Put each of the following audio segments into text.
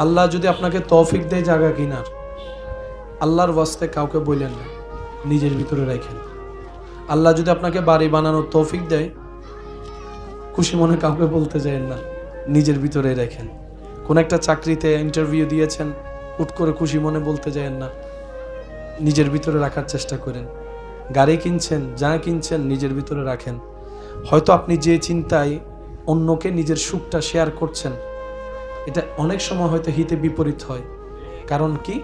আল্লাহ যদি আপনাকে তৌফিক দেয় জায়গা কিনার, আল্লাহর ওয়াস্তে কাউকে বললেন না, নিজের ভিতরে রাখেন। আল্লাহ যদি আপনাকে বাড়ি বানানোর তৌফিক দেয়, খুশি মনে কাউকে বলতে চাইেন না, নিজের ভিতরে রাখেন। কোন একটা চাকরিতে ইন্টারভিউ দিয়েছেন, হুট করে খুশি মনে বলতে যায়েন না, নিজের ভিতরে রাখার চেষ্টা করেন। গাড়ি কিনছেন, যা কিনছেন নিজের ভিতরে রাখেন। হয়তো আপনি যে চিন্তায় অন্যকে নিজের সুখটা শেয়ার করছেন, এটা অনেক সময় হয়তো হিতে বিপরীত হয়। কারণ কি,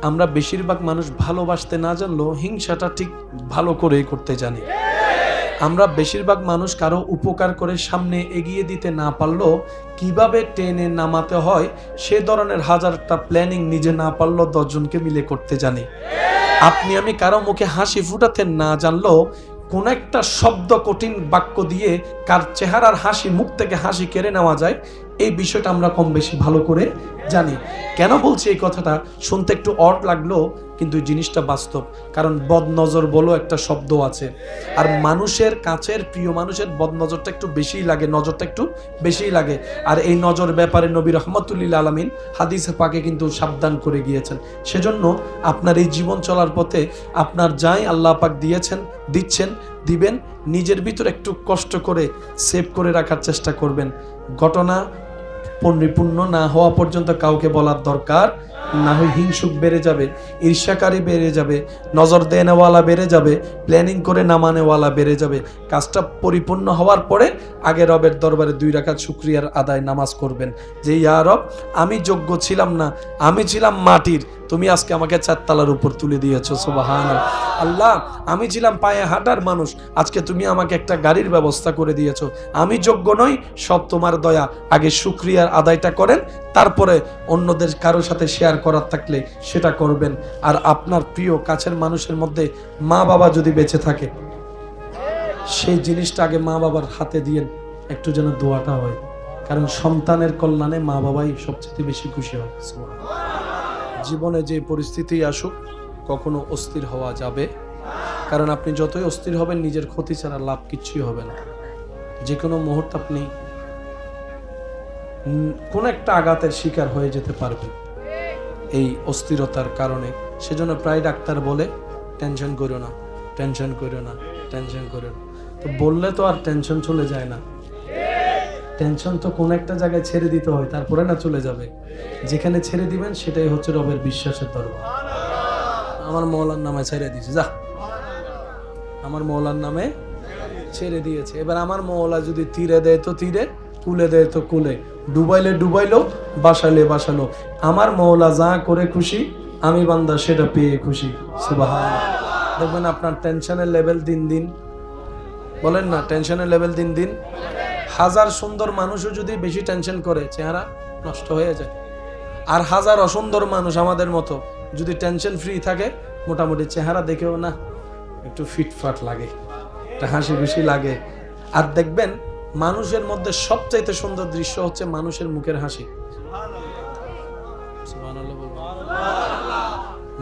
আমরা বেশিরভাগ মানুষ ভালোবাসতে না জানলেও হিংসাটা ঠিক ভালো করেই করতে জানি। আমরা বেশিরভাগ মানুষ কারো উপকার করে সামনে এগিয়ে দিতে না পারলেও কিভাবে টেনে নামাতে হয় সে ধরনের হাজারটা প্ল্যানিং নিজে না পারলেও 10 জনকে মিলে করতে জানি। আপনি আমি কারো মুখে হাসি ফুটাতে না জানলেও কোন একটা শব্দ, কঠিন বাক্য দিয়ে কার চেহারার হাসি, মুখ থেকে হাসি কেড়ে নেওয়া যায়, এই বিষয়টা আমরা কম বেশি ভালো করে জানি। কেন বলছি এই কথাটা? শুনতে একটু অড লাগলো, কিন্তু জিনিসটা বাস্তব। কারণ বদনজর বলো একটা শব্দ আছে, আর মানুষের কাছের প্রিয় মানুষের বদনজরটা একটু বেশিই লাগে, নজরটা একটু বেশিই লাগে। আর এই নজর ব্যাপারে নবী রহমতুল্লিল আলামিন হাদিসে পাকে কিন্তু সাবধান করে গিয়েছেন। সেজন্য আপনার এই জীবন চলার পথে আপনার যাই আল্লাহ পাক দিয়েছেন, দিচ্ছেন, দিবেন, নিজের ভিতর একটু কষ্ট করে সেভ করে রাখার চেষ্টা করবেন। ঘটনা পরিপূর্ণ না হওয়া পর্যন্ত কাউকে বলার দরকার না, হয় হিংসুক বেড়ে যাবে, ঈর্ষাকারী বেড়ে যাবে, নজর দেনেওয়ালা বেড়ে যাবে, প্ল্যানিং করে নামানেওয়ালা বেড়ে যাবে। কাজটা পরিপূর্ণ হওয়ার পরে আগে রবের দরবারে 2 রাকাত শুকরিয়ার আদায় নামাজ করবেন, যে ইয়া রব, আমি যোগ্য ছিলাম না, আমি ছিলাম মাটির, তুমি আজকে আমাকে 4 তলার উপর তুলে দিয়েছো, সুবহানাল্লাহ। আল্লাহ, আমি ছিলাম পায়ে হাঁটার মানুষ, আজকে তুমি আমাকে একটা গাড়ির ব্যবস্থা করে দিয়েছো, আমি যোগ্য নই, সব তোমার দয়া। আগে শুকরিয়ার আদায়টা করেন, তারপরে অন্যদের কারো সাথে শেয়ার করার থাকলে সেটা করবেন। আর আপনার প্রিয় কাছের মানুষের মধ্যে মা বাবা যদি বেঁচে থাকে, সেই জিনিসটা আগে মা বাবার হাতে দিয়েন, একটু যেন দোয়াটা হয়। কারণ সন্তানের কল্যাণে মা বাবাই সবচেয়ে বেশি খুশি হয়। জীবনে যে পরিস্থিতি আসুক, কখনো অস্থির হওয়া যাবে, কারণ আপনি যতই অস্থির হবেন নিজের ক্ষতি ছাড়া লাভ কিচ্ছুই হবে না। যে কোনো মুহূর্তে আপনি কোন একটা আঘাতের শিকার হয়ে যেতে পারবেন এই অস্থিরতার কারণে। সেজন্য প্রায় ডাক্তার বলে, টেনশন করো না, টেনশন করো না, টেনশন করো না। তো বললে তো আর টেনশন চলে যায় না, টেনশন তো কোন একটা জায়গায় ছেড়ে দিতে হয়, তারপরে না চলে যাবে। যেখানে ছেড়ে দিবেন সেটাই হচ্ছে রবের বিশ্বাসের দরবার। আমার মওলার নামে ছেড়ে দিয়েছে, যা, আমার মওলার নামে ছেড়ে দিয়েছে। এবার আমার মওলা যদি তীরে দেয় তো তীরে, কুলে দেয় তো কুলে, ডুবাইলে ডুবাইলো, বাসাইলে বাসালো। আমার মওলা যা করে খুশি, আমি বান্দা সেটা পেয়ে খুশি, সুবহানাল্লাহ। দেখবেন আপনার টেনশনের লেভেল দিন দিন, বলেন না, টেনশনের লেভেল দিন দিন। হাজার সুন্দর মানুষও যদি বেশি টেনশন করে, চেহারা নষ্ট হয়ে যায়। আর হাজার অসুন্দর মানুষ আমাদের মতো যদি টেনশন ফ্রি থাকে, মোটামুটি চেহারা দেখেও না একটু ফিটফাট লাগে, একটা হাসি খুশি লাগে। আর দেখবেন মানুষের মধ্যে সবচাইতে সুন্দর দৃশ্য হচ্ছে মানুষের মুখের হাসি।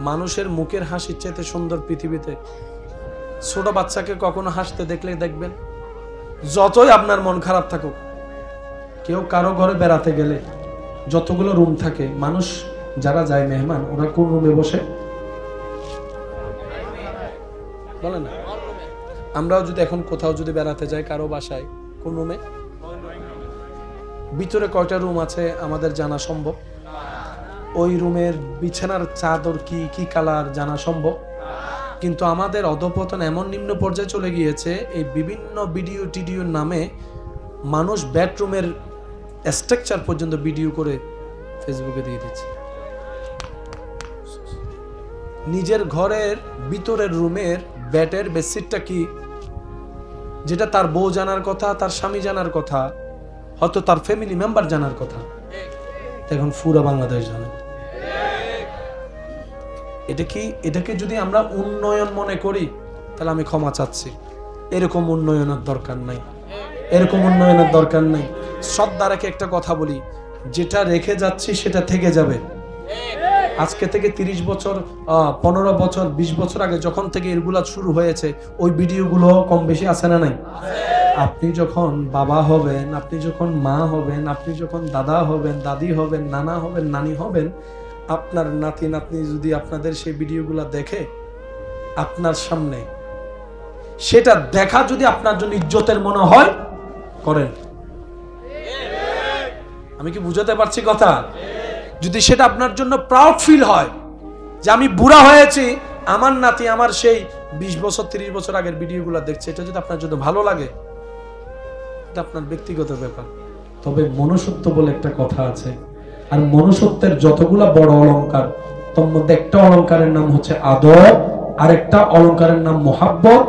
মানুষের মুখের হাসির চাইতে সুন্দর পৃথিবীতে। ছোট বাচ্চাকে কখনো হাসতে দেখলে দেখবেন, যতই আপনার মন খারাপ থাকুক, কেউ কারো ঘরে বেড়াতে গেলে যতগুলো রুম থাকে, মানুষ যারা যায় মেহমান, ওরা কোন রুমে বসে বলে না? আমরাও যদি এখন কোথাও যদি বেড়াতে যাই কারো বাসায়, কোন রুমে? ভিতরে কয়টা রুম আছে আমাদের জানা সম্ভব? ওই রুমের বিছানার চাদর কি কি কালার জানা সম্ভব? কিন্তু আমাদের অধপতন এমন নিম্ন পর্যায়ে চলে গিয়েছে, এই বিভিন্ন ভিডিও টিডিওর নামে মানুষ বেডরুমের স্ট্রাকচার পর্যন্ত ভিডিও করে ফেসবুকে দিয়ে দিচ্ছে। নিজের ঘরের ভিতরের রুমের বেডের বেডশিটটা কি, যেটা তার বউ জানার কথা, তার স্বামী জানার কথা, হয়তো তার ফ্যামিলি মেম্বার জানার কথা, এখন পুরো বাংলাদেশ জানে। এটাকে যদি আমরা উন্নয়ন মনে করি, তাহলে আমি ক্ষমা চাচ্ছি। এরকম উন্নয়নের দরকার নাই, এরকম উন্নয়নের দরকার নাই। শ্রদ্ধা রেখে একটা কথা বলি, যেটা রেখে যাচ্ছি সেটা থেকে যাবে। আজকে থেকে 30 বছর, 15 বছর, 20 বছর আগে যখন থেকে এগুলা শুরু হয়েছে, ওই ভিডিওগুলো কম বেশি আছে না নাই? আপনি যখন বাবা হবেন, আপনি যখন মা হবেন, আপনি যখন দাদা হবেন, দাদি হবেন, নানা হবেন, নানি হবেন, আপনার নাতি নাতনি যদি আপনাদের সেই ভিডিওগুলো দেখে আপনার সামনে, সেটা দেখা যদি আপনার জন্য ইজ্জতের মনে হয়, করেন। আমি কি বুঝাতে পারছি কথা? যদি সেটা আপনার জন্য প্রাউড ফিল হয় যে আমি বুড়া হয়েছি, আমার নাতি আমার সেই 20 বছর 30 বছর আগের ভিডিওগুলো দেখছে, এটা যদি আপনার জন্য ভালো লাগে, এটা আপনার ব্যক্তিগত ব্যাপার। তবে মনুষ্যত্ব বলে একটা কথা আছে, আর মনুষ্যত্বের যতগুলা বড় অলংকার, তার মধ্যে একটা অলংকারের নাম হচ্ছে আদব, আরেকটা অলংকারের নাম মোহাব্বত,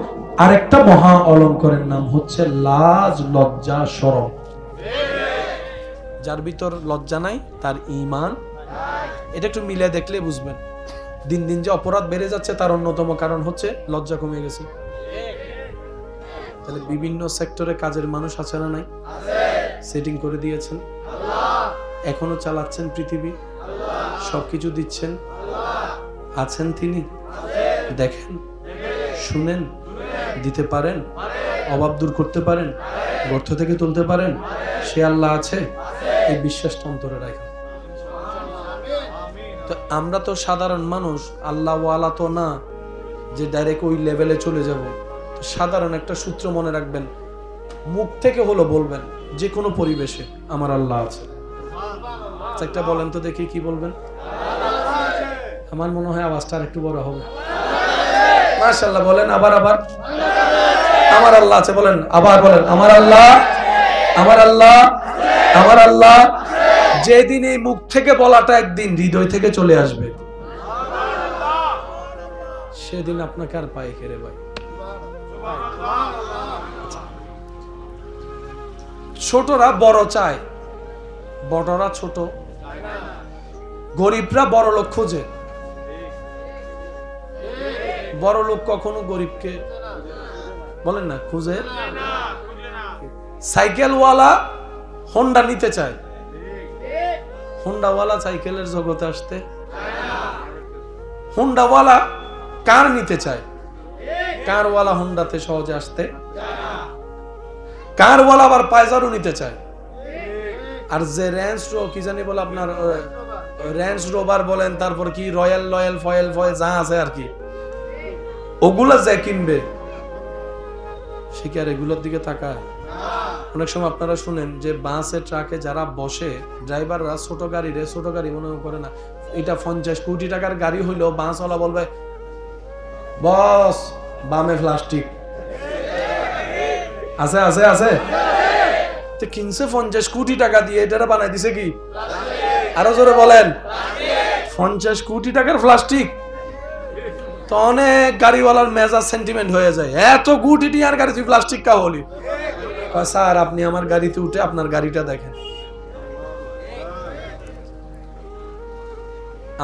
আরেকটা মহা অলংকারের নাম হচ্ছে লাজ, লজ্জা, শরম। যার ভিতর লজ্জা নাই তার ঈমান, এটা একটু মিলে দেখলে বুঝবেন। দিন দিন যে অপরাধ বেড়ে যাচ্ছে তার অন্যতম কারণ হচ্ছে লজ্জা কমে গেছে। তাহলে বিভিন্ন সেক্টরে কাজের মানুষ আছে না নাই? সেটিং করে দিয়েছেন, এখনো চালাচ্ছেন পৃথিবী, সবকিছু দিচ্ছেন, আছেন তিনি, দেখেন, শুনেন, দিতে পারেন, অভাব দূর করতে পারেন, গর্ত থেকে তুলতে পারেন, সে আল্লাহ আছে, এই বিশ্বাসটা অন্তরে রাখেন। তো আমরা তো সাধারণ মানুষ, আল্লাহ ওয়ালা তো না যে ডাইরেক্ট ওই লেভেলে চলে যাব। তো সাধারণ একটা সূত্র মনে রাখবেন, মুখ থেকে হলো বলবেন যে কোনো পরিবেশে আমার আল্লাহ আছে। একটা বলেন তো দেখি, কি বলবেন? আমার মনে হয় আওয়াজটা আর একটু বড় হবে। মাশাআল্লাহ বলেন, আবার আবার আমার আল্লাহ আছে বলেন, আবার বলেন আমার আল্লাহ, আমার আল্লাহ, আমার আল্লাহ। যেদিন এই মুখ থেকে বলাটা একদিন হৃদয় থেকে চলে আসবে, সেদিন আপনাকে আর পায়ে খেরে ভাই। ছোটরা বড় চায়, বড়রা ছোট, গরিবরা বড় লোক খোঁজে। বড় লোক কখনো গরিবকে বলেন না খুঁজে। সাইকেলওয়ালা হোন্ডা নিতে চায়, হোন্ডাওয়ালা সাইকেলের জগতে আসতে, হোন্ডাওয়ালা কার নিতে চায়, কারওয়ালা হোন্ডাতে সহজে আসতে, কারওয়ালা আবার পায়জারও নিতে চায়। আর যে রেঞ্জ রো কি জানি বলে আপনার রেঞ্জ রোভার বলেন, তারপর কি রয়্যাল লয়াল ফয়েল ফয়েল যা আছে আর কি, ওগুলা যে কিনবে সে কি আর এগুলোর দিকে তাকায়? অনেক সময় আপনারা শুনেন যে বাসে ট্রাকে যারা বসে, ড্রাইভাররা ছোট গাড়ি রে ছোট গাড়ি মনে করে না, এটা 50 কোটি টাকার গাড়ি হইলেও বাসওয়ালা বলবে বস বামে প্লাস্টিক আছে আছে আছে। তো কিনছে 50 কোটি টাকা দিয়ে, এটা বানাই দিছে কি? আরো জোরে বলেন, 50 কোটি টাকার প্লাস্টিক। তো অনেক গাড়িওয়ালার মেজাজ সেন্টিমেন্ট হয়ে যায়, এত কোটি টাকার গাড়ি তুই প্লাস্টিক কা হলি? স্যার আপনি আমার গাড়িতে উঠে আপনার গাড়িটা দেখেন।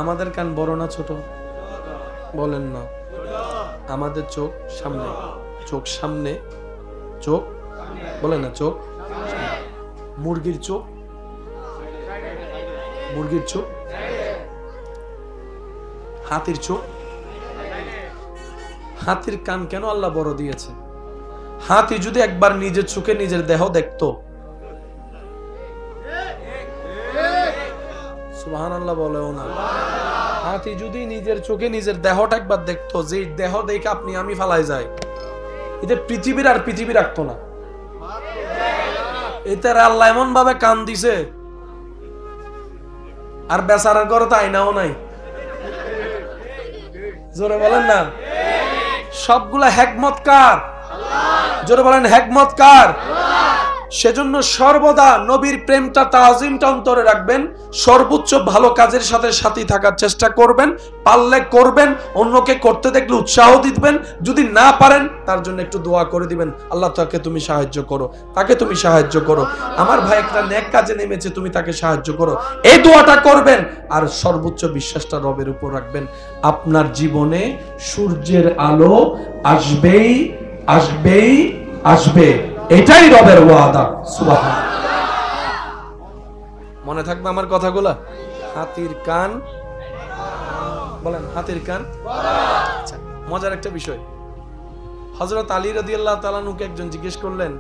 আমাদের কান বড় না ছোট? বলেন না। আমাদের চোখ সামনে, চোখ সামনে, চোখ বলেন না, চোখ। মুরগির চোখ, মুরগির চোখ, হাতির চোখ। হাতির কান কেন আল্লাহ বড় দিয়েছে? হাতি যদি একবার নিজের চোখে নিজের দেহ দেখতো, সুবহানাল্লাহ বলেও না, হাতি যদি নিজের চোখে নিজের দেহটা একবার দেখতো, যে দেহ দেখে আপনি আমি ফালাই যায়, এটা পৃথিবীর আর পৃথিবী রাখতো না। এটার আল্লাহ এমন ভাবে কান দিছে, আর বেচারার ঘরে তো আয়নাও নাই। জোরে বলেন না। সবগুলা হিকমত কার? জোরে বলেন হিকমত কার? সেজন্য সর্বদা নবীর প্রেমটা তাজিমটা অন্তরে রাখবেন, সর্বোচ্চ ভালো কাজের সাথে সাথী থাকার চেষ্টা করবেন, পারলে করবেন, অন্যকে করতে দেখলে উৎসাহ দিবেন, যদি না পারেন তার জন্য একটু দোয়া করে দিবেন, আল্লাহ তাকে তুমি সাহায্য করো, তাকে তুমি সাহায্য করো, আমার ভাই একটা নেক কাজে নেমেছে তুমি তাকে সাহায্য করো, এই দোয়াটা করবেন। আর সর্বোচ্চ বিশ্বাসটা রবের উপর রাখবেন। আপনার জীবনে সূর্যের আলো আসবেই আসবেই আসবে, এটাই রবের ওয়াদা। সুবহানাল্লাহ। মনে থাকবে আমার কথাগুলা? হাতির কান বলেন, হাতির কান। আচ্ছা, মজার একটা বিষয়, হযরত আলী রাদিয়াল্লাহু তাআলা আনহুকে একজন জিজ্ঞেস করলেন,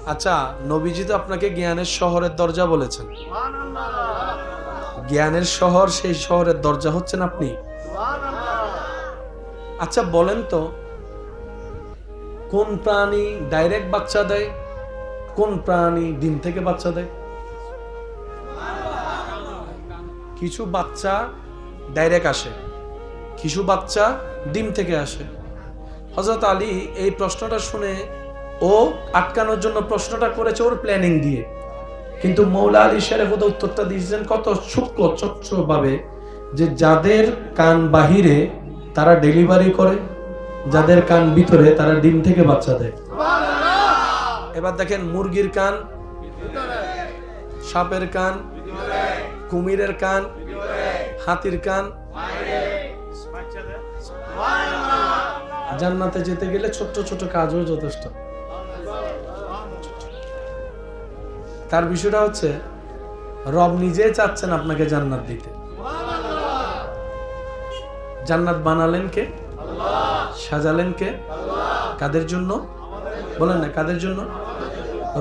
আচ্ছা, নবীজি তো আপনাকে জ্ঞানের শহরের দরজা বলেছেন। জ্ঞানের শহর, সেই শহরের দরজা হচ্ছেন আপনি। আচ্ছা বলেন তো, কোন প্রাণী ডাইরেক্ট বাচ্চা দেয়, কোন প্রাণী ডিম থেকে বাচ্চা দেয়? কিছু বাচ্চা ডাইরেক্ট আসে, কিছু বাচ্চা ডিম থেকে আসে। হযরত আলী এই প্রশ্নটা শুনে ও আটকানোর জন্য প্রশ্নটা করেছে ওর প্ল্যানিং দিয়ে, কিন্তু মৌলা আলী শরীফ উত্তরটা দিয়েছেন কত সূক্ষ্ম চচ্চ ভাবে, যে যাদের কান বাহিরে তারা ডেলিভারি করে, যাদের কান ভিতরে তারা ডিম থেকে বাচ্চা দেয়। এবার দেখেন, মুরগির কান, সাপের কান, কুমিরের কান, হাতির কান। জান্নাতে যেতে গেলে ছোট ছোট কাজও যথেষ্ট। তার বিষয়টা হচ্ছে রব নিজে চাচ্ছেন আপনাকে জান্নাত দিতে। জান্নাত বানালেন কে? সাজালেন কে? কাদের জন্য বলেন না, কাদের জন্য?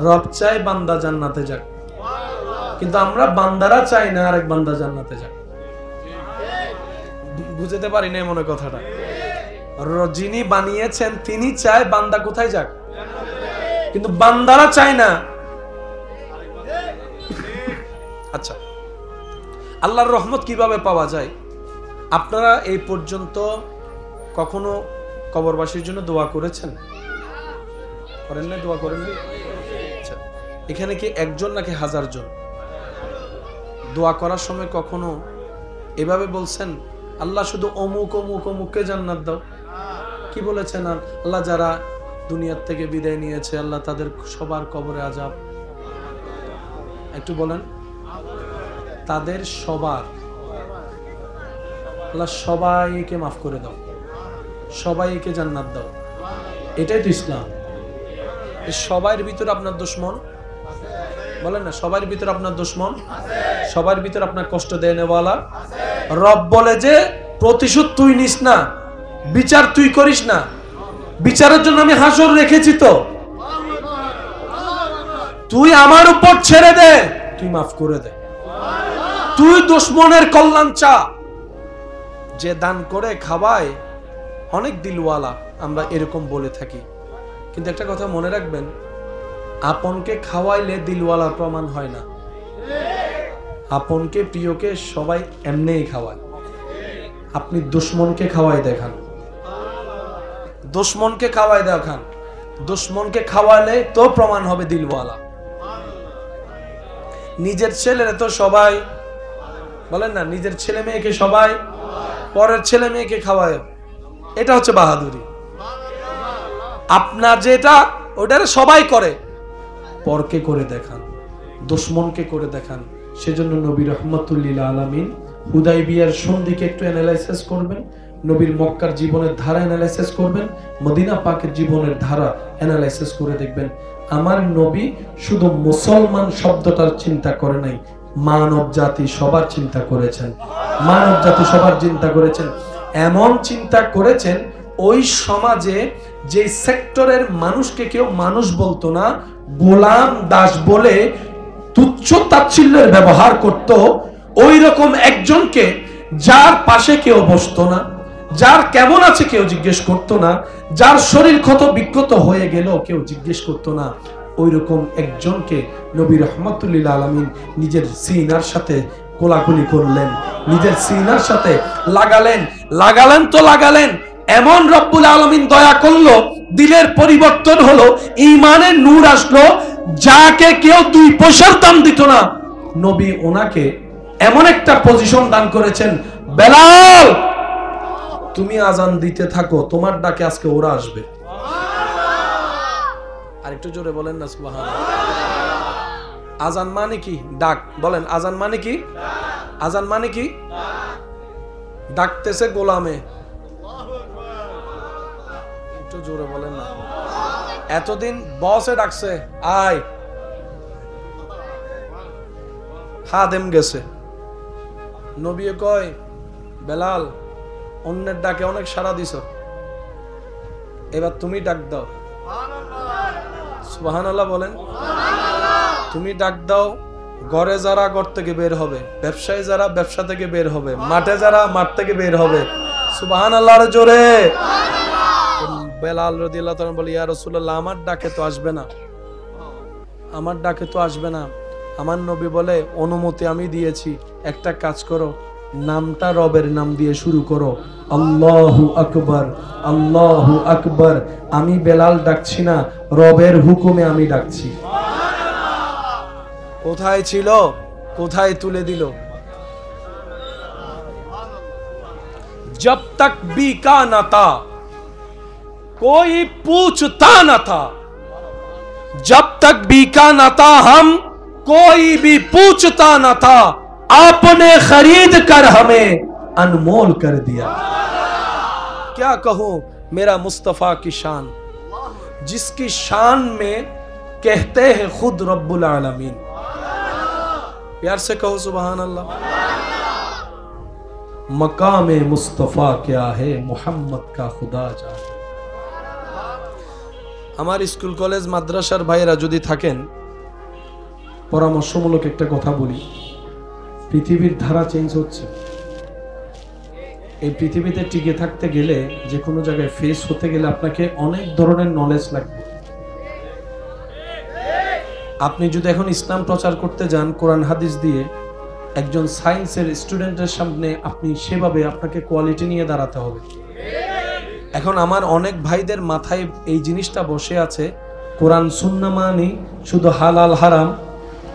রব চাই বান্দা জান্নাতে যাক, কিন্তু আমরা বান্দারা চাই না আরেক বান্দা জান্নাতে যাক। বুঝতে পারি না মনে কথাটা। যিনি বানিয়েছেন তিনি চায় বান্দা কোথায় যাক, কিন্তু বান্দারা চায় না। আচ্ছা, আল্লাহর রহমত কিভাবে পাওয়া যায়? আপনারা এই পর্যন্ত কখনো কবরবাসীর জন্য দোয়া করেছেন? করেন না? দোয়া করেন না? আচ্ছা, এখানে কি একজন নাকি হাজার জন? দোয়া করার সময় কখনো এভাবে বলছেন, আল্লাহ শুধু অমুক অমুক অমুককে জান্নাত দাও? কি বলেছেন? আল্লাহ যারা দুনিয়ার থেকে বিদায় নিয়েছে, আল্লাহ তাদের সবার কবরে আযাব। একটু বলেন, তাদের সবার, আল্লাহ সবাইকে মাফ করে দাও, সবাইকে জান্নাত দাও। এটাই তো ইসলাম। সবার ভিতরে আপনার দুশমন, বলেন না, সবার ভিতরে আপনার দুশমন, সবার ভিতরে আপনার কষ্ট দেনেওয়ালা। রব বলে যে প্রতিশোধ তুই নিস না, বিচার তুই করিস না, বিচারের জন্য আমি হাসর রেখেছি, তো তুই আমার উপর ছেড়ে দে, তুই মাফ করে দে, তুই দুশমনের কল্যাণ চা। যে দান করে খাওয়ায় অনেক দিলওয়ালা, আমরা এরকম বলে থাকি, কিন্তু একটা কথা মনে রাখবেন, আপনকে খাওয়াইলে দিলওয়ালা প্রমাণ হয় না। আপনকে প্রিয়কে সবাই এমনিই খাওয়ায়। আপনি দুশমনকে খাওয়াই দেখান, দুশমনকে খাওয়াই দেখান, দুশমনকে খাওয়ালে তো প্রমাণ হবে দিলওয়ালা। নিজের ছেলেরা তো সবাই, বলেন না, নিজের ছেলে মেয়েকে সবাই, পরের ছেলে মেয়েকে খাওয়ায়, এটা হচ্ছে বাহাদুরি। আপনার যেটা ওটারে সবাই করে, পরকে করে দেখান, দুশমনকে করে দেখান। সেজন্য নবী রাহমাতুল লিল আলামিন হুদাইবিয়ার সন্ধিকে একটু অ্যানালাইসিস করবেন, নবীর মক্কার জীবনের ধারা অ্যানালাইসিস করবেন, মদিনা পাকের জীবনের ধারা অ্যানালাইসিস করে দেখবেন, আমার নবী শুধু মুসলমান শব্দটার চিন্তা করে নাই, মানব জাতি সবার চিন্তা করেছেন, মানব জাতি সবার চিন্তা করেছেন। এমন চিন্তা করেছেন, ওই সমাজে যে সেক্টরের মানুষকে কেউ মানুষ বলতো না, গোলাম দাস বলে তুচ্ছ তাচ্ছিল্যের ব্যবহার করত, ওই রকম একজনকে, যার পাশে কেউ বসতো না, যার কেমন আছে কেউ জিজ্ঞেস করতো না, যার শরীর ক্ষত বিক্ষত হয়ে গেল কেউ জিজ্ঞেস করতো না, ওই রকম একজনকে নবী রাহমাতুল লিল আলামিন নিজের সিনার সাথে কোলাকুলি করলেন, নিজের সিনার সাথে লাগালেন। লাগালেন তো লাগালেন, এমন রব্বুল আলামিন দয়া করলো, দিলের পরিবর্তন হলো, ঈমানের নূর আসলো। যাকে কেউ 2 পয়সার দাম দিত না, নবী ওনাকে এমন একটা পজিশন দান করেছেন, বেলাল তুমি আজান দিতে থাকো, তোমার ডাকে আজকে ওরা আসবে। আর একটু জোরে বলেন না সুবহানাল্লাহ। আজান মানে কি? ডাক। বলেন, আজান মানে কি? আজান মানে কি? ডাকতেছে গোলামে। একটু জোরে বলেন না। এতদিন বসে ডাকছে, আয়, খাদেম গেছে, নবী কয় বেলাল অন্যের ডাকে অনেক সাড়া দিছ, এবার তুমি ডাক দাও। সুবহানাল্লাহ বলেন। তুমি ডাক দাও, ঘরে যারা ঘর থেকে বের হবে, ব্যবসায়ী যারা ব্যবসা থেকে বের হবে, মাঠে যারা মাঠ থেকে বের হবে, সুবহানাল্লাহর জোরে। বেলাল রাদিয়াল্লাহু তাআলা বলে, ইয়া রাসূলুল্লাহ, আমার ডাকে তো আসবে না, আমার ডাকে তো আসবে না। আমার নবী বলে, অনুমতি আমি দিয়েছি, একটা কাজ করো, নামটা রবের নাম দিয়ে শুরু করো, আল্লাহু আকবার, আল্লাহু আকবার। আমি বেলাল ডাকছি না, রবের হুকুমে আমি ডাকছি। কোথায় ছিল, কোথায় তুলে দিল। जब तक बीका न था कोई पूछता न था, जब तक बीका न था हम कोई भी पूछता न था, आपने खरीद कर हमें अनमोल कर दिया। क्या कहूं मेरा मुस्तफा की शान, जिसकी शान में कहते हैं खुद रब्बुल आलमीन। प्यार से कहो सुभान अल्लाह। मकामे मुस्तफा क्या है, मोहम्मद का खुदा जाने। আমার স্কুল কলেজ মাদ্রাসার ভাইরা যদি থাকেন, পরামর্শমূলক একটা কথা বলি। পৃথিবীর ধারা চেঞ্জ হচ্ছে। এই পৃথিবীতে টিকে থাকতে গেলে, যে কোনো জায়গায় ফেস হতে গেলে আপনাকে অনেক ধরনের নলেজ লাগবে। আপনি যদি এখন ইসলাম প্রচার করতে যান কোরআন হাদিস দিয়ে, একজন সায়েন্সের স্টুডেন্টের সামনে আপনি সেভাবে আপনাকে কোয়ালিটি নিয়ে দাঁড়াতে হবে। এখন আমার অনেক ভাইদের মাথায় এই জিনিসটা বসে আছে, কোরআন সুন্নাহ মানি শুধু হালাল হারাম,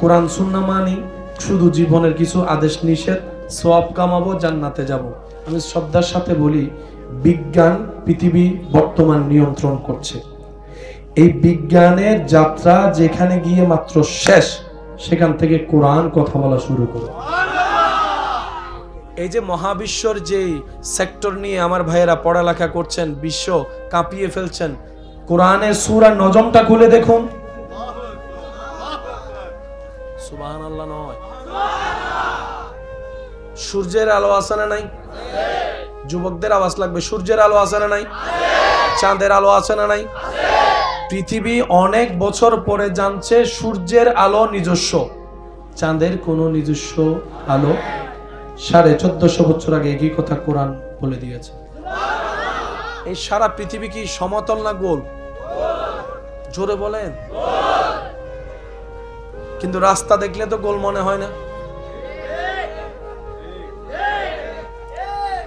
কোরআন সুন্নাহ মানি শুধু জীবনের কিছু আদেশ নিষেধ, সওয়াব কামাবো, জান্নাতে যাব। আমি শ্রদ্ধার সাথে বলি, বিজ্ঞান পৃথিবী বর্তমান নিয়ন্ত্রণ করছে। এই বিজ্ঞানের যাত্রা যেখানে গিয়ে মাত্র শেষ, সেখান থেকে কোরআন কথা বলা শুরু করে। এই যে মহাবিশ্বর যেই সেক্টর নিয়ে আমার ভাইয়েরা পড়ালেখা করছেন, বিশ্ব কাঁপিয়ে ফেলছেন, কোরআনের সূরা নজমটা খুলে দেখুন। সুবহানাল্লাহ নয়, সূর্যের আলো আছে না নাই? যুবকদের আওয়াজ লাগবে। সূর্যের আলো আছে না নাই? চাঁদের আলো আছে না নাই? পৃথিবী অনেক বছর পরে জানছে সূর্যের আলো নিজস্ব, চাঁদের কোনো নিজস্ব আলো। 1450 বছর আগে একই কথা কোরআন বলে দিয়েছে। এই সারা পৃথিবী কি সমতল না গোল? জোরে বলেন। কিন্তু রাস্তা দেখলে তো গোল মনে হয় না।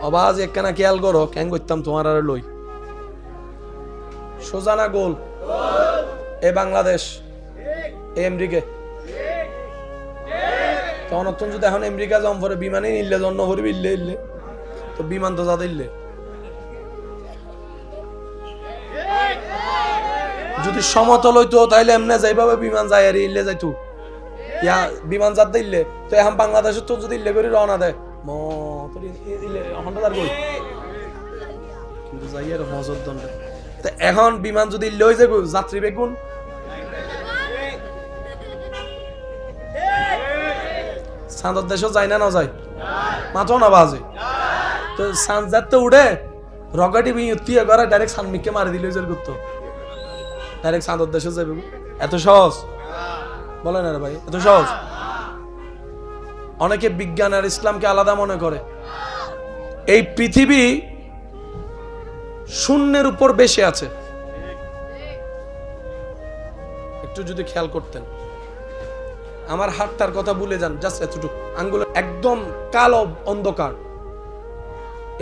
আওয়াজ একখানা খেয়াল করো, কেন করতাম তোমার আর লই। সোজা না গোল? এ বাংলাদেশ, এ আমেরিকা। তখন যদি এখন আমেরিকা জম পরে বিমানে নিলে জন্ম করবি, ইল্লে ইল্লে তো বিমান তো যাতে ইল্লে। যদি সমতল হইতো তাইলে এমনি যাইভাবে বিমান যায় আর ইল্লে যাইতো, ইয়া বিমান যাতে ইল্লে তো এখন বাংলাদেশের তো যদি ইল্লে করে রওনা দেয় কিন্তু যাই আর মজর দণ্ড। এখন বিমান যদি ইল্লে হয়ে যাবে, যাত্রী বেগুন চাঁদর দেশও যায় না, না যায় মাত্র না বাজে তো চাঁদ যাতে উঠে রকেটি বিয়ে করে ডাইরেক্ট সানমিককে মারি দিলে করতো, ডাইরেক্ট চাঁদর দেশে যাবে। এত সহজ বলে না রে ভাই, এত সহজ? অনেকে বিজ্ঞান আর ইসলামকে আলাদা মনে করে। এই পৃথিবী শূন্যের উপর বেশি আছে। একটু যদি খেয়াল করতেন, আমার হাতটার কথা ভুলে যান, জাস্ট এতটুকু আঙ্গুল একদম কালো অন্ধকার।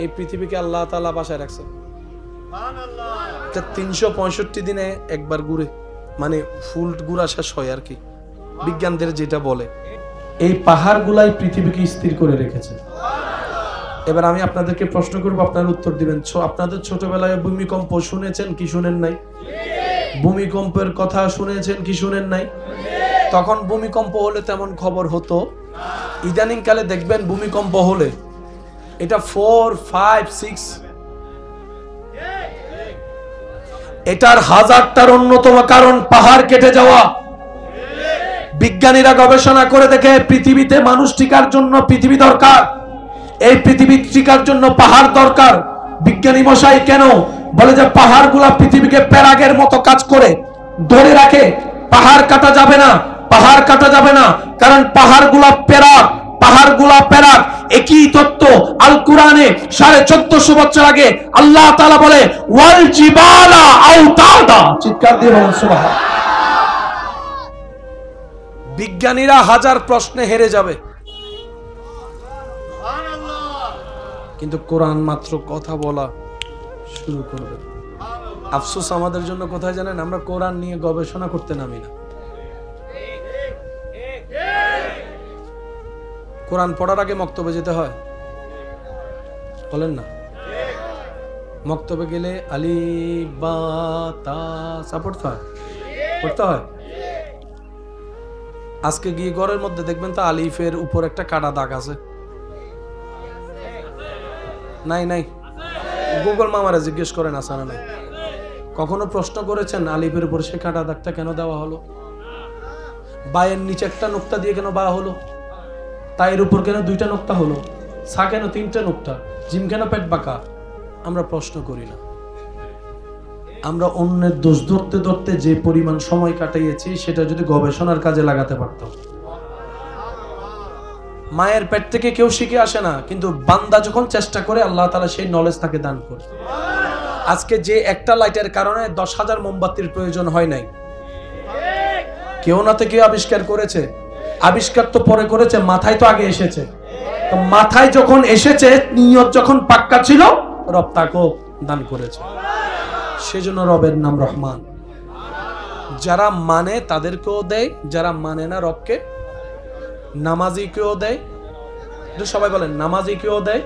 এই পৃথিবীকে আল্লাহ তাআলা বাসায় রাখছে। 365 দিনে একবার ঘুরে, মানে ফুল ঘুরা শেষ হয় আর কি, বিজ্ঞানদের যেটা বলে। এই পাহাড়গুলাই পৃথিবীকে স্থির করে রেখেছে। এবার আমি আপনাদেরকে প্রশ্ন করবো, আপনারা উত্তর দিবেন। আপনাদের ছোটবেলায় ভূমিকম্প শুনেছেন কি শুনেন নাই? ভূমিকম্পের কথা শুনেছেন কি শুনেন নাই? তখন ভূমিকম্প হলে তেমন খবর হতো। ইদানিং কালে দেখবেন ভূমিকম্প হলে এটা 4, 5, 6, এটার হাজারটার অন্যতম কারণ পাহাড় কেটে যাওয়া। বিজ্ঞানীরা গবেষণা করে দেখে পৃথিবীতে মানুষ টিকার জন্য পৃথিবী দরকার, এই পৃথিবী টিকার জন্য পাহাড় দরকার। বিজ্ঞানী মশাই কেন বলে যে পাহাড়গুলা পৃথিবীকে প্যারাগের মতো কাজ করে ধরে রাখে, পাহাড় কাটা যাবে না, পাহাড় কাটা যাবে না, কারণ পাহাড়গুলা পেরাক, পাহাড়গুলা পেরাক। একই তত্ত্ব আল কোরআনে 1450 বছর আগে আল্লাহ তাআলা বলে ওয়াল জিবালা আওতাদা। চিৎকার দিয়ে বলুন সুবহানাল্লাহ। বিজ্ঞানীরা হাজার প্রশ্নে হেরে যাবে, কিন্তু কোরআন মাত্র কথা বলা শুরু করবে। আফসোস আমাদের জন্য কোথায় জানেন, আমরা কোরআন নিয়ে গবেষণা করতে নামি না। কোরআন পড়ার আগে মক্তবে যেতে হয়, বলেন না? মক্তবে গেলে আলিফ বা তা সা পড়তে হয়। আজকে গিয়ে ঘরের মধ্যে দেখবেন তো আলিফের উপর একটা কাটা দাগ আছে, নাই? গুগল মামারা জিজ্ঞেস করেন আছে না নাই? কখনো প্রশ্ন করেছেন আলিফের উপর সে কাটা দাগটা কেন দেওয়া হলো? বায়ের নিচে একটা নোক্তা দিয়ে কেন বা হলো? তাইয়ের উপর কেন 2টা নোক্তা হলো? সা কেন 3টা নোক্তা? জিম কেন পেট বাঁকা? আমরা প্রশ্ন করি না। আমরা অন্যের দোষ ধরতে ধরতে যে পরিমাণ সময় কাটাইয়েছি সেটা যদি গবেষণার কাজে লাগাতে পারতাম। মায়ের পেট থেকে কেউ শিখে আসে না, কিন্তু বান্দা যখন চেষ্টা করে আল্লাহ তাআলা সেই নলেজ তাকে দান করে। আজকে যে একটা লাইটের কারণে 10,000 মোমবাতির প্রয়োজন হয় নাই, কেউ না কেউ আবিষ্কার করেছে। আবিষ্কার তো পরে করেছে, মাথায় তো আগে এসেছে। তো মাথায় যখন এসেছে, নিয়ত যখন পাক্কা ছিল, রব তাকেও দান করেছে। সেজন্য রবের নাম রহমান। যারা মানে তাদেরকেও দেয়, যারা মানে না রবকে, নামাজিকেও দেয়। সবাই বলেন, নামাজিকেও দেয়,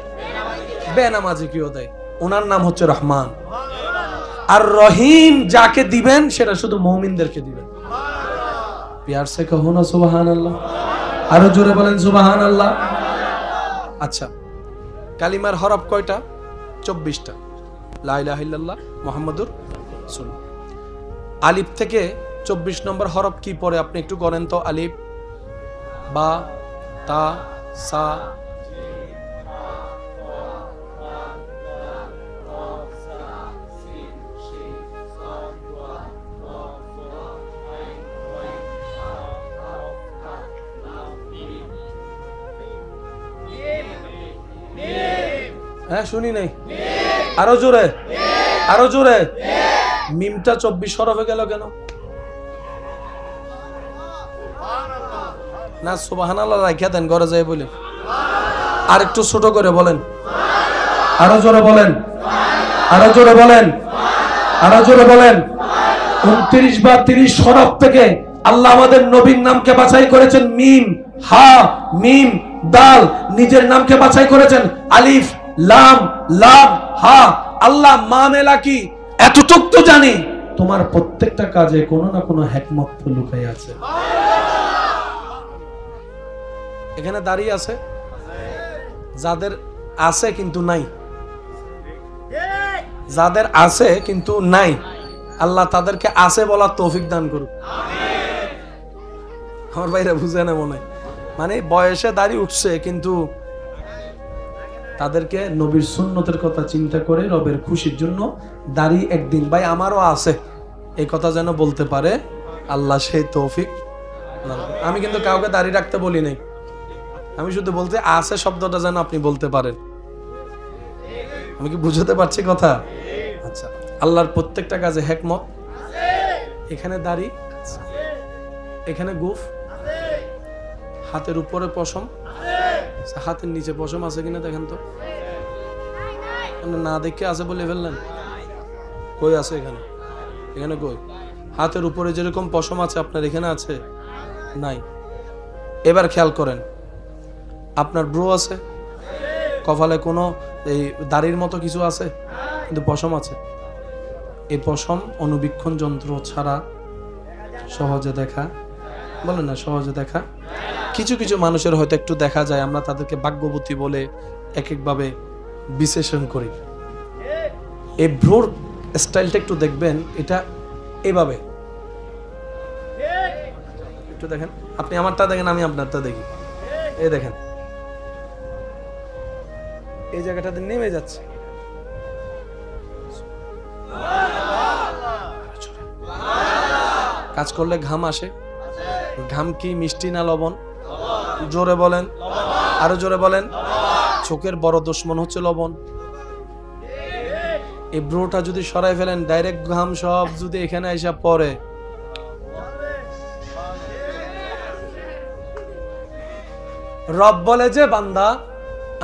বেনামাজিকেও দেয়। ওনার নাম হচ্ছে রহমান। আর রহিম যাকে দিবেন সেটা শুধু মুমিনদেরকে দিবেন। প্যার সে কহো না সুবহানাল্লাহ। আরো জোরে বলেন সুবহানাল্লাহ। আচ্ছা, কালিমার হরফ কয়টা? 24টা। লা ইলাহা ইল্লাল্লাহ মুহাম্মাদুর রাসূলুল্লাহ। আলিফ থেকে 24 নম্বর হরফ কি পড়ে আপনি একটু গণেন তো। আলিফ, বা, তা, সা, হ্যাঁ শুনি নাই, আরো জোরে, আরো জোরে। মিমটা 24 হরফে গেল কেন? না সুবহানাল্লাহ রাখিয়া দেন, ঘরে যাই বলে। আর একটু ছোট করে বলেন, আরো জোরে বলেন, আরো জোরে বলেন, আরো জোরে বলেন। 29 বা 30 হরফ থেকে আল্লাহ আমাদের নবীর নামকে বাছাই করেছেন। মিম, হা, মিম, দাল, নিজের নামকে বাছাই করেছেন। আলিফ, লাম, লাম, হা। আল্লাহ মামেলা কি এতটুক তো জানি, তোমার প্রত্যেকটা কাজে কোনো না কোনো হিকমত লুকাই আছে। এখানে দাঁড়িয়ে আছে যাদের আছে কিন্তু নাই, যাদের আছে কিন্তু নাই, আল্লাহ তাদেরকে আছে বলার তৌফিক দান করুক। আমার ভাইরা বুঝে না মনে হয়, মানে বয়সে দাড়ি উঠছে কিন্তু তাদেরকে নবীর সুন্নতের কথা চিন্তা করে রবের খুশির জন্য দাড়ি একদিন ভাই আমারও আছে এই কথা যেন বলতে পারে আল্লাহ সেই তৌফিক। আমি কিন্তু কাউকে দাড়ি রাখতে বলি নাই, আমি শুধু বলতে আছে শব্দটা যেন আপনি বলতে পারেন। আমি কি বুঝতে পারছি কথা? আচ্ছা, আল্লাহর প্রত্যেকটা কাজে হিকমত। এখানে দাড়ি, এখানে গোঁফ, হাতের উপরে পশম, হাতের নিচে পশম আছে কিনা দেখেন তো। না দেখে আছে বলে ফেললেন, কই আছে? এখানে, এখানে কই? হাতের উপরে যেরকম পশম আছে আপনার এখানে আছে? নাই। এবার খেয়াল করেন, আপনার ব্রু আছে, কপালে কোনো এই দাড়ির মতো কিছু আছে কিন্তু পশম আছে। এই পশম অনুবীক্ষণ যন্ত্র ছাড়া সহজে দেখা, বলেন না সহজে দেখা। কিছু কিছু মানুষের হয়তো একটু দেখা যায়, আমরা তাদেরকে ভাগ্যবতী বলে এক একভাবে বিশ্লেষণ করি। এই ব্রোর স্টাইলটা একটু দেখবেন, এটা এভাবে একটু দেখেন। আপনি আমারটা দেখেন, আমি আপনারটা দেখি। এই দেখেন, এই জায়গাটাতে নেমে যাচ্ছে। কাজ করলে ঘাম আসে। ঘাম কি মিষ্টি না লবণ? জোরে বলেন, আরো জোরে বলেন। চোখের বড় দুশমন হচ্ছে লবণ। এই ব্রোটা যদি সরাই ফেলেন, ডাইরেক্ট ঘাম সব যদি এখানে এসে পড়ে, রব বলে যে বান্দা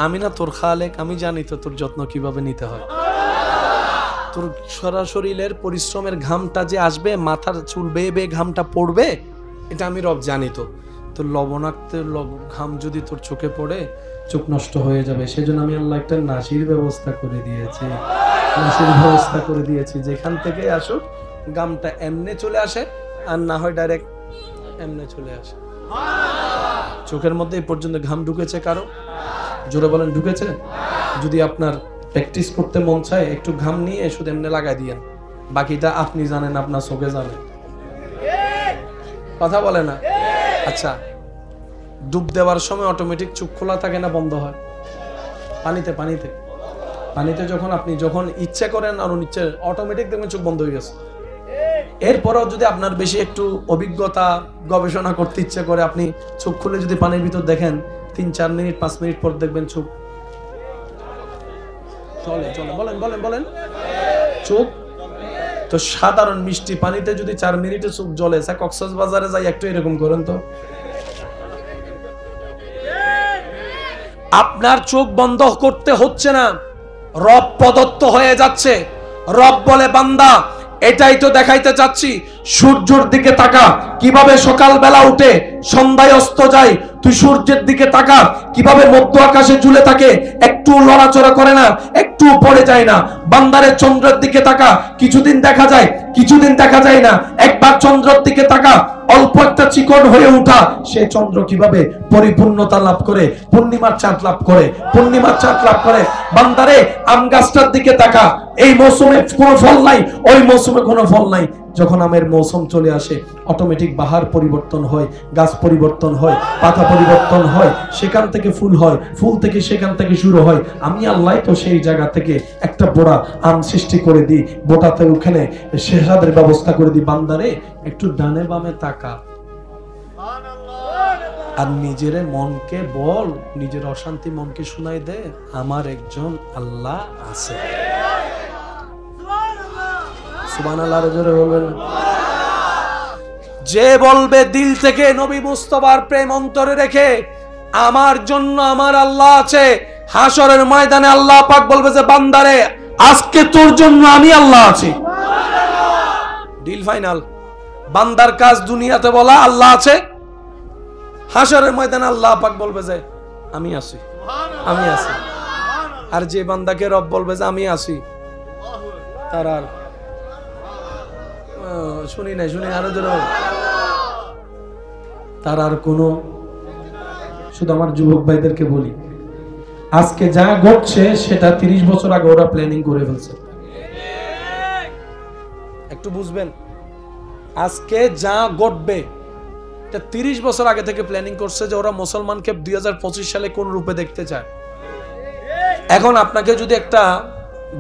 আমি না তোর খালেক, আমি জানি তো তোর যত্ন কিভাবে নিতে হয়। তোর সারা শরীরের পরিশ্রমের ঘামটা যে আসবে, মাথার চুল বেয়ে বেয়ে ঘামটা পড়বে, এটা আমি রব জানি। তো তোর লবণাক্ত ঘাম যদি তোর চোখে পড়ে, চোখ নষ্ট হয়ে যাবে। সেজন্য আমি আল্লাহ একটা নাসির ব্যবস্থা করে দিয়েছি, নাসির ব্যবস্থা করে দিয়েছি, যেখান থেকে আসুক ঘামটা এমনে চলে আসে, আর না হয় ডাইরেক্ট এমনে চলে আসে। চোখের মধ্যে এই পর্যন্ত ঘাম ঢুকেছে কারো? জোরে বলেন, ঢুকেছে? যদি আপনার প্র্যাকটিস করতে মন চায়, একটু ঘাম নিয়ে শুধু এমনি লাগাই দিয়েন, বাকিটা আপনি জানেন, আপনার চোখে জানেন। কথা বলে না? আচ্ছা, ডুব দেওয়ার সময় অটোমেটিক চোখ খোলা থাকে না বন্ধ হয়? পানিতে পানিতে পানিতে যখন আপনি যখন ইচ্ছা করেন আর অনিচ্ছা, অটোমেটিক দেখবেন চোখ বন্ধ হয়ে গেছে। এরপরও যদি আপনার বেশি একটু অভিজ্ঞতা, গবেষণা করতে ইচ্ছে করে, আপনি চোখ খুলে যদি পানির ভিতর দেখেন, 3-4 মিনিট 5 মিনিট পর দেখবেন চোখ চলে চলে। বলেন বলেন বলেন, চোখ তো সাধারণ মিষ্টি পানিতে যদি 4 মিনিটে চোখ জ্বলে, কক্সবাজারে যাই একটু এরকম করেন তো, আপনার চোখ বন্ধ করতে হচ্ছে না, রব প্রদত্ত হয়ে যাচ্ছে। রব বলে বান্দা এটাই তো দেখাইতে চাচ্ছি, সূর্যের দিকে তাকা, কিভাবে সকাল বেলা উঠে সন্ধ্যায় অস্ত যায়। তুই সূর্যের দিকে তাকা, কিভাবে মধ্য আকাশে ঝুলে থাকে, একটু লড়াচড়া করে না, একটু পড়ে যায় না। বান্দারে চন্দ্রের দিকে তাকা, কিছুদিন দেখা যায়, কিছুদিন দেখা যায় না। একবার চন্দ্রের দিকে তাকা, অল্প একটা চিকন হয়ে উঠা সে চন্দ্র কিভাবে পরিপূর্ণতা লাভ করে, পূর্ণিমার চাঁদ লাভ করে, পূর্ণিমার চাঁদ লাভ করে। বান্দারে আম গাছটার দিকে তাকা, এই মৌসুমে কোনো ফল নাই, ওই মৌসুমে কোনো ফল নাই। যখন আমের মৌসুম চলে আসে, অটোমেটিক বাহার পরিবর্তন হয়, গাছ পরিবর্তন হয়, পাতা পরিবর্তন হয়, সেখান থেকে ফুল হয়, ফুল থেকে সেখান থেকে শুরু হয়। আমি আল্লাহ তো সেই জায়গা থেকে একটা বোড়া আম সৃষ্টি করে দিই, বোটাতে ওখানে শেহাদের ব্যবস্থা করে দিই। বান্দারে একটু ডানে বামে তাকা, আর নিজের মনকে বল, নিজের অশান্তি মনকে শুনাই দে, আমার একজন আল্লাহ আছে। সুবহানাল্লাহ, জোরে বলবেন। যে বলবে দিল থেকে নবী মুস্তাফার প্রেম অন্তরে রেখে, আমার জন্য আমার আল্লাহ আছে, হাসরের ময়দানে আল্লাহ পাক বলবে যে বান্দারে আজকে তোর জন্য আমি আল্লাহ আছি। Deal final. বান্দার কাজ দুনিয়াতে বলা আল্লাহ আছে, হাসরের ময়দানে আল্লাহ পাক বলবে যে আমি আছি, আমি আছি। আর যে বান্দাকে রব বলবে যে আমি আছি, তার আর শুনি নাই, শুনি আরো জোরে, তার আর কোনো। শুধু আমার যুবক ভাইদেরকে বলি, আজকে যা ঘটছে সেটা 30 বছর আগে ওরা প্ল্যানিং করে ফেলছে। একটু বুঝবেন, আজকে যা ঘটবে এটা 30 বছর আগে থেকে প্ল্যানিং করছে, যে ওরা মুসলমানকে 2025 সালে কোন রূপে দেখতে চায়। এখন আপনাকে যদি একটা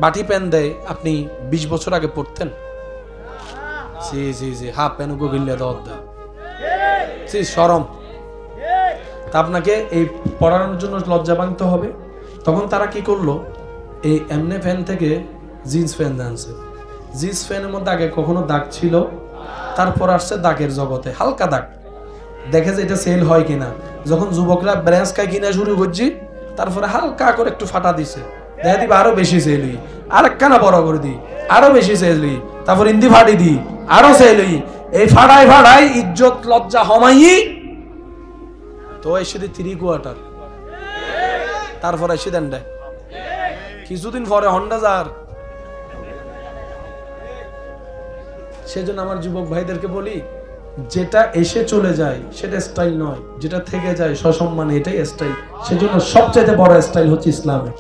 বাটি পেন দেয়, আপনি 20 বছর আগে পড়তেন? জি জি জি, হাফ পেন গিল্লে দেয় শরম। তা আপনাকে এই পড়ানোর জন্য লজ্জা ভাঙতে হবে। তখন তারা কি করলো, এই এমনে ফ্যান থেকে জিন্স ফ্যান আনছে। জিন্স ফ্যানের মধ্যে আগে কখনো দাগ ছিল, তারপর আসছে দাগের জগতে হালকা দাগ, দেখে যে এটা সেল হয় কিনা। যখন যুবকরা ব্রাঞ্চ খাই কিনা শুরু করছি, তারপরে হালকা করে একটু ফাটা দিছে, দেখা দিবে আরো বেশি সেল হই, আর একখানা বড় করে দিই, আরো বেশি সেল হই, তারপর ইন্দি ফাটি দিই, আরো সেল হই। এই ফাড়াই ফাড়াই ইজ্জত লজ্জা হমাই তো এসে দিই 3 কোয়ার্টার, তারপর এসে দেন দেয় কিছুদিন পরে হন্ডা যার। সেজন্য আমার যুবক ভাইদেরকে বলি, যেটা এসে চলে যায় সেটা স্টাইল নয়, যেটা থেকে যায় সসম্মানে এটাই স্টাইল। সেজন্য সবচেয়ে বড় স্টাইল হচ্ছে ইসলামে।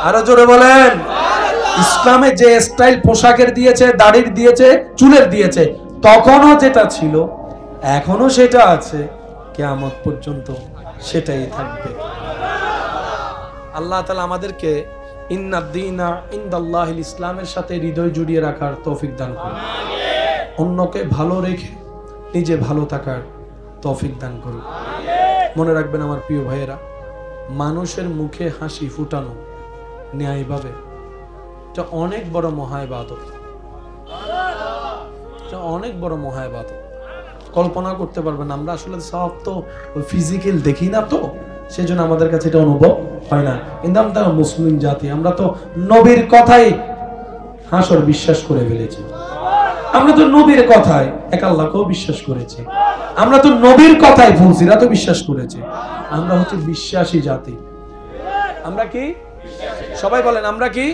আরো জোরে বলেন, ইসলামে যে স্টাইল পোশাকের দিয়েছে, দাড়ির দিয়েছে, চুলের দিয়েছে, তখনও যেটা ছিল এখনো সেটা আছে, কিয়ামত পর্যন্ত সেটাই থাকবে। আল্লাহ তাআলা আমাদেরকে ইন্নাদ দীনা ইনদাল্লাহিল ইসলামের সাথে হৃদয় জুড়িয়ে রাখার তৌফিক দান করুন। অন্যকে ভালো রেখে নিজে ভালো থাকার তৌফিক দান করুন। মনে রাখবেন আমার প্রিয় ভাইয়েরা, মানুষের মুখে হাসি ফুটানো ন্যায়ভাবে এটা অনেক বড় মহাইবাদত, এটা অনেক বড় মহাইবাদত। কল্পনা করতে পারবেন, আমরা আসলে সব তো ফিজিক্যাল দেখি না, তো সেজন্য আমাদের কাছে এটা অনুভব হয় না। কিন্তু আমরা মুসলিম জাতি, আমরা তো নবীর কথাই হাসর বিশ্বাস করে ফেলেছি। আমরা তো নবীর কথায় এক আল্লাহকেও বিশ্বাস করেছি। আমরা তো নবীর কথায় ফুলসিরাতও বিশ্বাস করেছি। আমরা হচ্ছে বিশ্বাসী জাতি। আমরা কি সবাই বলেন আমরা কি?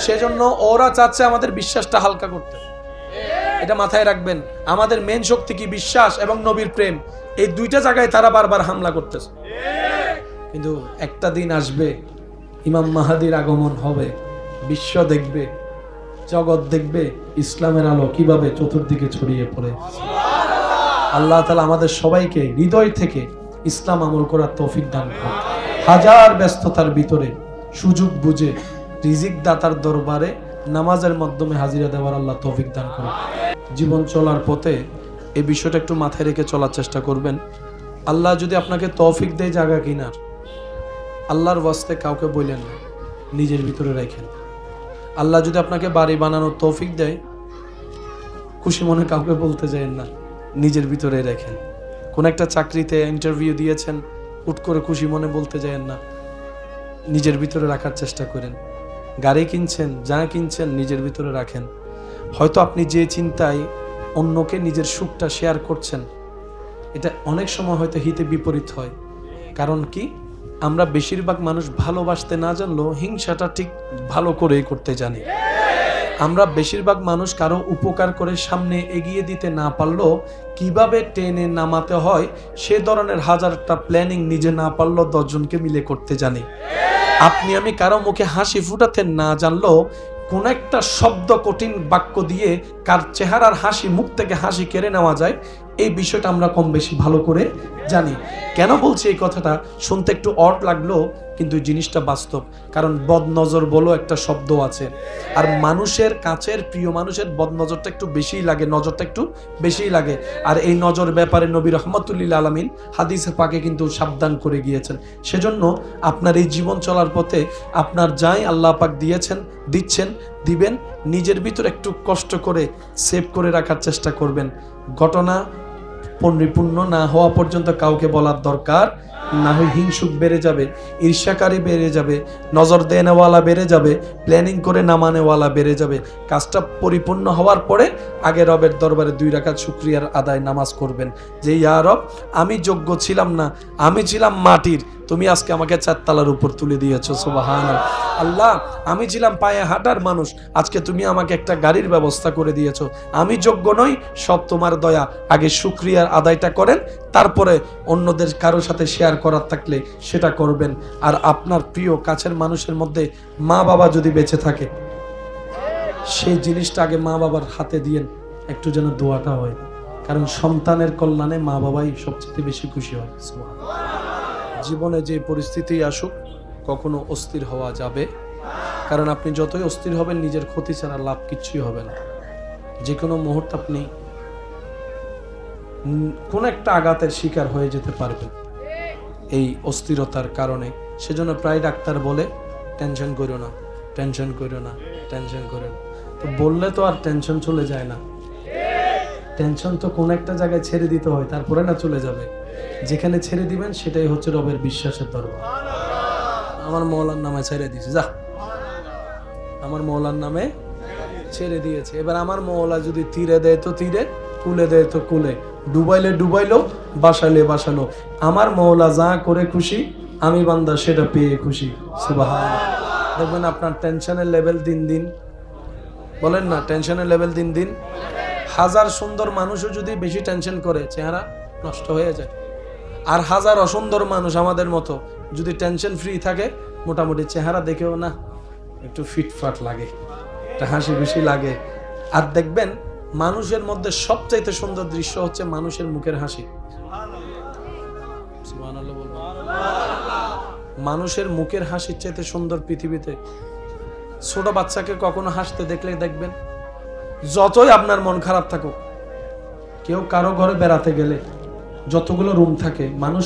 সেজন্য ওরা চাচ্ছে আমাদের বিশ্বাসটা হালকা করতে। এটা মাথায় রাখবেন, আমাদের মেন শক্তি কি? বিশ্বাস এবং নবীর প্রেম। এই দুইটা জায়গায় তারা বারবার হামলা করতেছে। কিন্তু একটা দিন আসবে, ইমাম মাহাদির আগমন হবে, বিশ্ব দেখবে, জগৎ দেখবে ইসলামের আলো কিভাবে চতুর্দিকে ছড়িয়ে পড়ে। আল্লাহ তাআলা আমাদের সবাইকে হৃদয় থেকে ইসলাম আমল করার তৌফিক দান করুন। হাজার ব্যস্ততার ভিতরে সুযোগ বুঝে রিজিক দাতার দরবারে নামাজের মাধ্যমে হাজিরা দেওয়ার আল্লাহ তৌফিক দান করুন। জীবন চলার পথে এই বিষয়টা একটু মাথায় রেখে চলার চেষ্টা করবেন। আল্লাহ যদি আপনাকে তৌফিক দেয় জায়গা কিনার, আল্লাহর ওয়াস্তে কাউকে বললেন না, নিজের ভিতরে রাখেন। আল্লাহ যদি আপনাকে বাড়ি বানানোর তৌফিক দেয়, খুশি মনে কাউকে বলতে যাবেন না, নিজের ভিতরে রাখেন। কোন একটা চাকরিতে ইন্টারভিউ দিয়েছেন, হুট করে খুশি মনে বলতে যাবেন না, নিজের ভিতরে রাখার চেষ্টা করেন। গাড়ি কিনছেন, যা কিনছেন নিজের ভিতরে রাখেন। হয়তো আপনি যে চিন্তায় অন্যকে নিজের সুখটা শেয়ার করছেন, এটা অনেক সময় হয়তো হিতে বিপরীত হয়। কারণ কি? আমরা বেশিরভাগ মানুষ ভালোবাসতে না জানলেও হিংসাটা ঠিক ভালো করেই করতে জানি। আমরা বেশিরভাগ মানুষ কারো উপকার করে সামনে এগিয়ে দিতে না পারলেও কিভাবে টেনে নামাতে হয় সে ধরনের হাজারটা প্ল্যানিং নিজে না পারলেও 10 জনকে মিলে করতে জানি। আপনি আমি কারো মুখে হাসি ফুটাতে না জানলেও কোন একটা শব্দ, কঠিন বাক্য দিয়ে কার চেহারার হাসি, মুখ থেকে হাসি কেড়ে নেওয়া যায়, এই বিষয়টা আমরা কম বেশি ভালো করে জানি। কেন বলছি এই কথাটা? শুনতে একটু অড লাগলো, কিন্তু জিনিসটা বাস্তব। কারণ বদনজর বলো একটা শব্দ আছে, আর মানুষের কাছের প্রিয় মানুষের বদনজরটা একটু বেশিই লাগে, নজরটা একটু বেশিই লাগে। আর এই নজর ব্যাপারে নবী রহমতুল্লিল আলামিন হাদিসে পাকে কিন্তু সাবধান করে গিয়েছেন। সেজন্য আপনার এই জীবন চলার পথে আপনার যাই আল্লাহ পাক দিয়েছেন, দিচ্ছেন, দিবেন, নিজের ভিতর একটু কষ্ট করে সেভ করে রাখার চেষ্টা করবেন। ঘটনা পরিপূর্ণ না হওয়া পর্যন্ত কাউকে বলার দরকার না, হয় হিংসুক বেড়ে যাবে, ঈর্ষাকারী বেড়ে যাবে, নজর দেনেওয়ালা বেড়ে যাবে, প্ল্যানিং করে নামানেওয়ালা বেড়ে যাবে। কাজটা পরিপূর্ণ হওয়ার পরে আগে রবের দরবারে 2 রাকাত শুকরিয়ার আদায় নামাজ করবেন যে, ইয়া রব, আমি যোগ্য ছিলাম না, আমি ছিলাম মাটির, তুমি আজকে আমাকে 4 তলার উপর তুলে দিয়েছো, সুবহানাল্লাহ। আল্লাহ, আমি ছিলাম পায়ে হাঁটার মানুষ, আজকে তুমি আমাকে একটা গাড়ির ব্যবস্থা করে দিয়েছো। আমি যোগ্য নই, সব তোমার দয়া। আগে শুকরিয়ার আদায়টা করেন, তারপরে অন্যদের কারোর সাথে শেয়ার করার থাকলে সেটা করবেন। আর আপনার প্রিয় কাছের মানুষের মধ্যে মা বাবা যদি বেঁচে থাকে, সেই জিনিসটা আগে মা বাবার হাতে দিয়েন, একটু যেন দোয়াটা হয়। কারণ সন্তানের কল্যাণে মা বাবাই সবচেয়ে বেশি খুশি হয়। জীবনে যে পরিস্থিতি আসুক, কখনো অস্থির হওয়া যাবে, কারণ আপনি যতই অস্থির হবেন নিজের ক্ষতি ছাড়া লাভ কিচ্ছুই হবে না। যে কোনো মুহূর্তে আপনি কোন একটা আঘাতের শিকার হয়ে যেতে পারবেন এই অস্থিরতার কারণে। সেজন্য প্রায় ডাক্তার বলে, টেনশন করো না, টেনশন করো না, টেনশন করো না। তো বললে তো আর টেনশন চলে যায় না, টেনশন তো কোন একটা জায়গায় ছেড়ে দিতে হয়, তারপরে না চলে যাবে। যেখানে ছেড়ে দিবেন সেটাই হচ্ছে রবের বিশ্বাসের দরবার। আমার মওলার নামে ছেড়ে দিয়েছে, যা, আমার মওলার নামে ছেড়ে দিয়েছে। এবার আমার মওলা যদি তীরে দেয় তো তীরে, কুলে দেয় তো কুলে, ডুবাইলে ডুবাইলো, বাসাইলে বাসালো। আমার মওলা যা করে খুশি, আমি বান্দা সেটা পেয়ে খুশি। সুবহানাল্লাহ। দেখবেন আপনার টেনশনের লেভেল দিন দিন, বলেন না, টেনশনের লেভেল দিন দিন। হাজার সুন্দর মানুষও যদি বেশি টেনশন করে, চেহারা নষ্ট হয়ে যায়। আর হাজার অসুন্দর মানুষ আমাদের মতো যদি টেনশন ফ্রি থাকে, মোটামুটি চেহারা দেখেও না একটু ফিটফাট লাগে, একটা হাসি খুশি লাগে। আর দেখবেন মানুষের মধ্যে সবচাইতে সুন্দর দৃশ্য হচ্ছে মানুষের মুখের হাসি। সুবহানাল্লাহ বলবো। মানুষের মুখের হাসির চাইতে সুন্দর পৃথিবীতে। ছোট বাচ্চাকে কখনো হাসতে দেখলে দেখবেন যতই আপনার মন খারাপ থাকুক, কেউ কারো ঘরে বেড়াতে গেলে যতগুলো রুম থাকে, মানুষ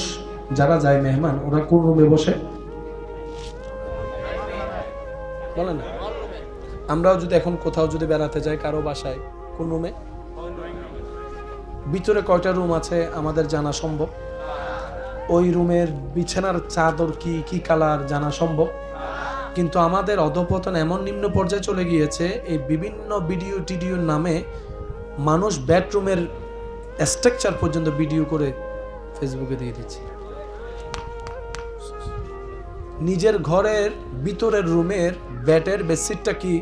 যারা যায় মেহমান, ওরা কোন রুমে বসে বলে না? আমরাও যদি এখন কোথাও যদি বেড়াতে যাই কারো বাসায়, কোন রুমে? ভিতরে কয়টা রুম আছে আমাদের জানা সম্ভব? ওই রুমের বিছানার চাদর কি কি কালার জানা সম্ভব? কিন্তু আমাদের অধঃপতন এমন নিম্ন পর্যায়ে চলে গিয়েছে, এই বিভিন্ন ভিডিও টিডিওর নামে মানুষ বেডরুমের স্ট্রাকচার পর্যন্ত ভিডিও করে ফেসবুকে দিয়ে দিচ্ছে। নিজের ঘরের ভিতরের রুমের বেডের বেডশিটটা কি,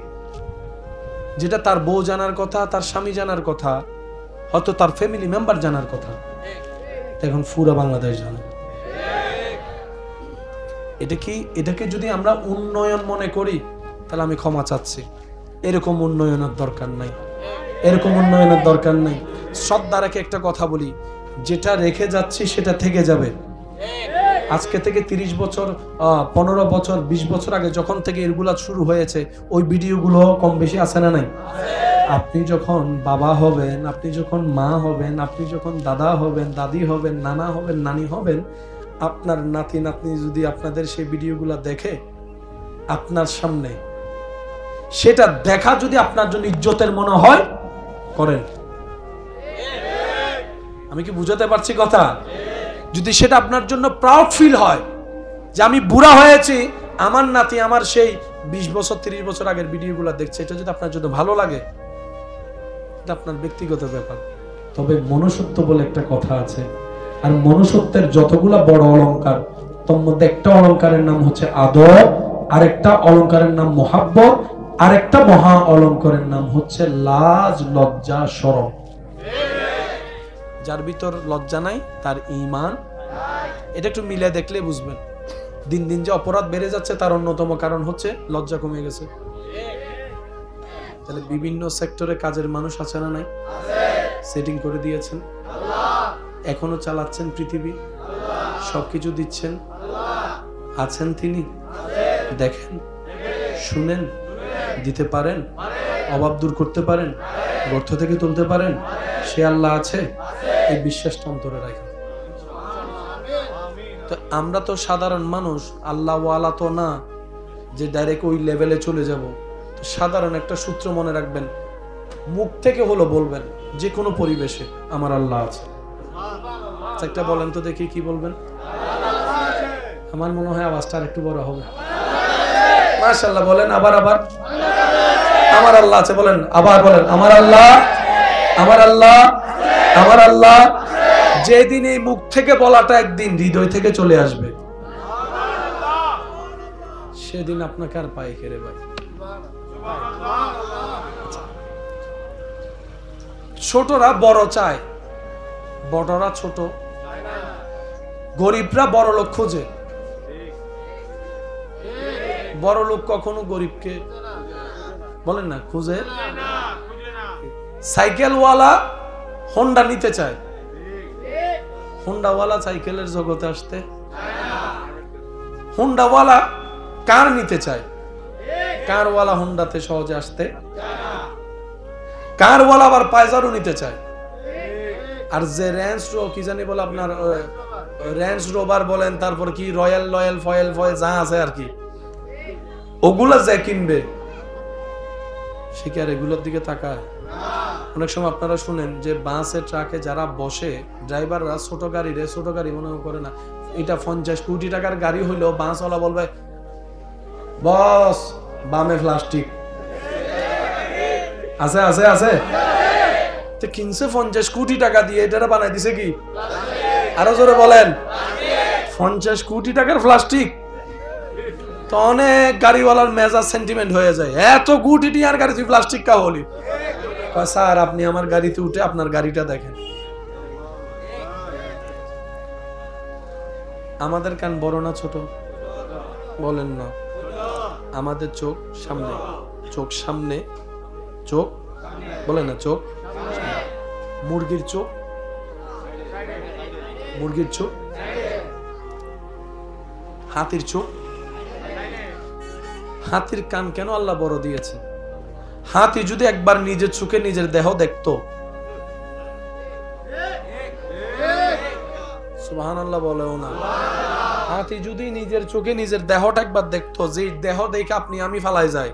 যেটা তার বউ জানার কথা, তার স্বামী জানার কথা, হয়তো তার ফ্যামিলি মেম্বার জানার কথা, এখন পুরো বাংলাদেশ জানে। এটাকে যদি আমরা উন্নয়ন মনে করি, তাহলে আমি ক্ষমা চাচ্ছি। এরকম উন্নয়নের দরকার নাই, এরকম উন্নয়নের দরকার নাই। শ্রদ্ধা রেখে একটা কথা বলি, যেটা রেখে যাচ্ছি সেটা থেকে যাবে। আজকে থেকে 30 বছর, 15 বছর, 20 বছর আগে যখন থেকে এগুলা শুরু হয়েছে, ওই ভিডিওগুলো কম বেশি আছে না নাই? আপনি যখন বাবা হবেন, আপনি যখন মা হবেন, আপনি যখন দাদা হবেন, দাদি হবেন, নানা হবেন, নানি হবেন, আপনার নাতি নাতনি যদি আপনাদের সেই ভিডিওগুলো দেখে আপনার সামনে, সেটা দেখা যদি আপনার জন্য ইজ্জতের মনে হয়, করেন। আমি কি বুঝাতে পারছি কথা? যদি সেটা আপনার জন্য প্রাউড ফিল হয় যে আমি বুড়া হয়েছি, আমার নাতি আমার সেই 20 বছর 30 বছর আগের ভিডিওগুলো দেখছে, এটা যদি আপনার জন্য ভালো লাগে, এটা আপনার ব্যক্তিগত ব্যাপার। তবে মনুষ্যত্ব বলে একটা কথা আছে, আর মনুষ্যত্বের যতগুলা বড় অলংকার, তার মধ্যে একটা অলংকারের নাম হচ্ছে আদর, আরেকটা অলংকারের নাম মোহাব্বত, আরেকটা মহা অলংকারের নাম হচ্ছে লাজ, লজ্জা, শরম। যার ভিতর লজ্জা নাই তার ঈমান। এটা একটু মিলে দেখলে বুঝবেন। দিন দিন যে অপরাধ বেড়ে যাচ্ছে তার অন্যতম কারণ হচ্ছে লজ্জা কমে গেছে। তাহলে বিভিন্ন সেক্টরে কাজের মানুষ আছে না নাই? সেটিং করে দিয়েছেন, এখনো চালাচ্ছেন পৃথিবী, সবকিছু দিচ্ছেন, আছেন তিনি, দেখেন, শুনেন, দিতে পারেন, অভাব দূর করতে পারেন, গর্ত থেকে তুলতে পারেন, সে আল্লাহ আছে, এই বিশ্বাসটা অন্তরে রাখেন। তো আমরা তো সাধারণ মানুষ, আল্লাহ ওয়ালা তো না যে ডাইরেক্ট ওই লেভেলে চলে যাব। তো সাধারণ একটা সূত্র মনে রাখবেন, মুখ থেকে হলো বলবেন যে কোনো পরিবেশে আমার আল্লাহ আছে। একটা বলেন তো দেখি, কি বলবেন? আমার মনে হয় আওয়াজটা আরেকটু বড় হবে। মাশাআল্লাহ বলেন, আবার আবার আমার আল্লাহ আছে বলেন, আবার বলেন আমার আল্লাহ, আমার আল্লাহ, আমার আল্লাহ। যেদিন এই মুখ থেকে বলাটা একদিন হৃদয় থেকে চলে আসবে, সেদিন আপনাকে আর পায়ে খেরে ভাই। ছোটরা বড় চায়, বড়রা ছোট, গরিবরা বড় লোক খোঁজে। বড় লোক কখনো গরিবকে বলেন না খুঁজে। সাইকেলওয়ালা হোন্ডা নিতে চায়, হোন্ডাওয়ালা সাইকেলের জগতে আসতে, হোন্ডাওয়ালা কার নিতে চায়, কারওয়ালা হোন্ডাতে সহজে আসতে, কারওয়ালা আবার পায়জারও নিতে চায়। আর যে রেঞ্জ রো কি জানি বলে আপনার রেঞ্জ রোভার বলেন, তারপর কি রয়্যাল লয়াল ফয়েল ফয়েল যা আছে আর কি, ওগুলা যে কিনবে সে কি আর এগুলোর দিকে তাকায়? অনেক সময় আপনারা শুনেন যে বাসে ট্রাকে যারা বসে, ড্রাইভাররা ছোট গাড়ি মনে করে না। এটা 50 কোটি টাকার গাড়ি হইলেও বাসওয়ালা বলবে বস বামে প্লাস্টিক আছে আছে আছে। তো কিনছে 50 কোটি টাকা দিয়ে, এটা বানাই দিছে কি? আরো জোরে বলেন, 50 কোটি টাকার প্লাস্টিক। তো অনেক গাড়িওয়ালার মেজাজ সেন্টিমেন্ট হয়ে যায়, এত কোটি টাকার গাড়ি তুই প্লাস্টিক কা হলি? স্যার আপনি আমার গাড়িতে উঠে আপনার গাড়িটা দেখেন। আমাদের কান বড় না ছোট? বলেন না। আমাদের চোখ সামনে, চোখ সামনে, চোখ বলেন না, চোখ মুরগির চোখ, মুরগির চোখ, হাতির চোখ। হাতির কান কেন আল্লাহ বড় দিয়েছে? হাতি যদি একবার নিজের চোখে নিজের দেহ দেখতো, সুবহানাল্লাহ বলেও না, হাতি যদি নিজের চোখে নিজের দেহটা একবার দেখতো, যে দেহ দেখে আপনি আমি ফালাই যায়,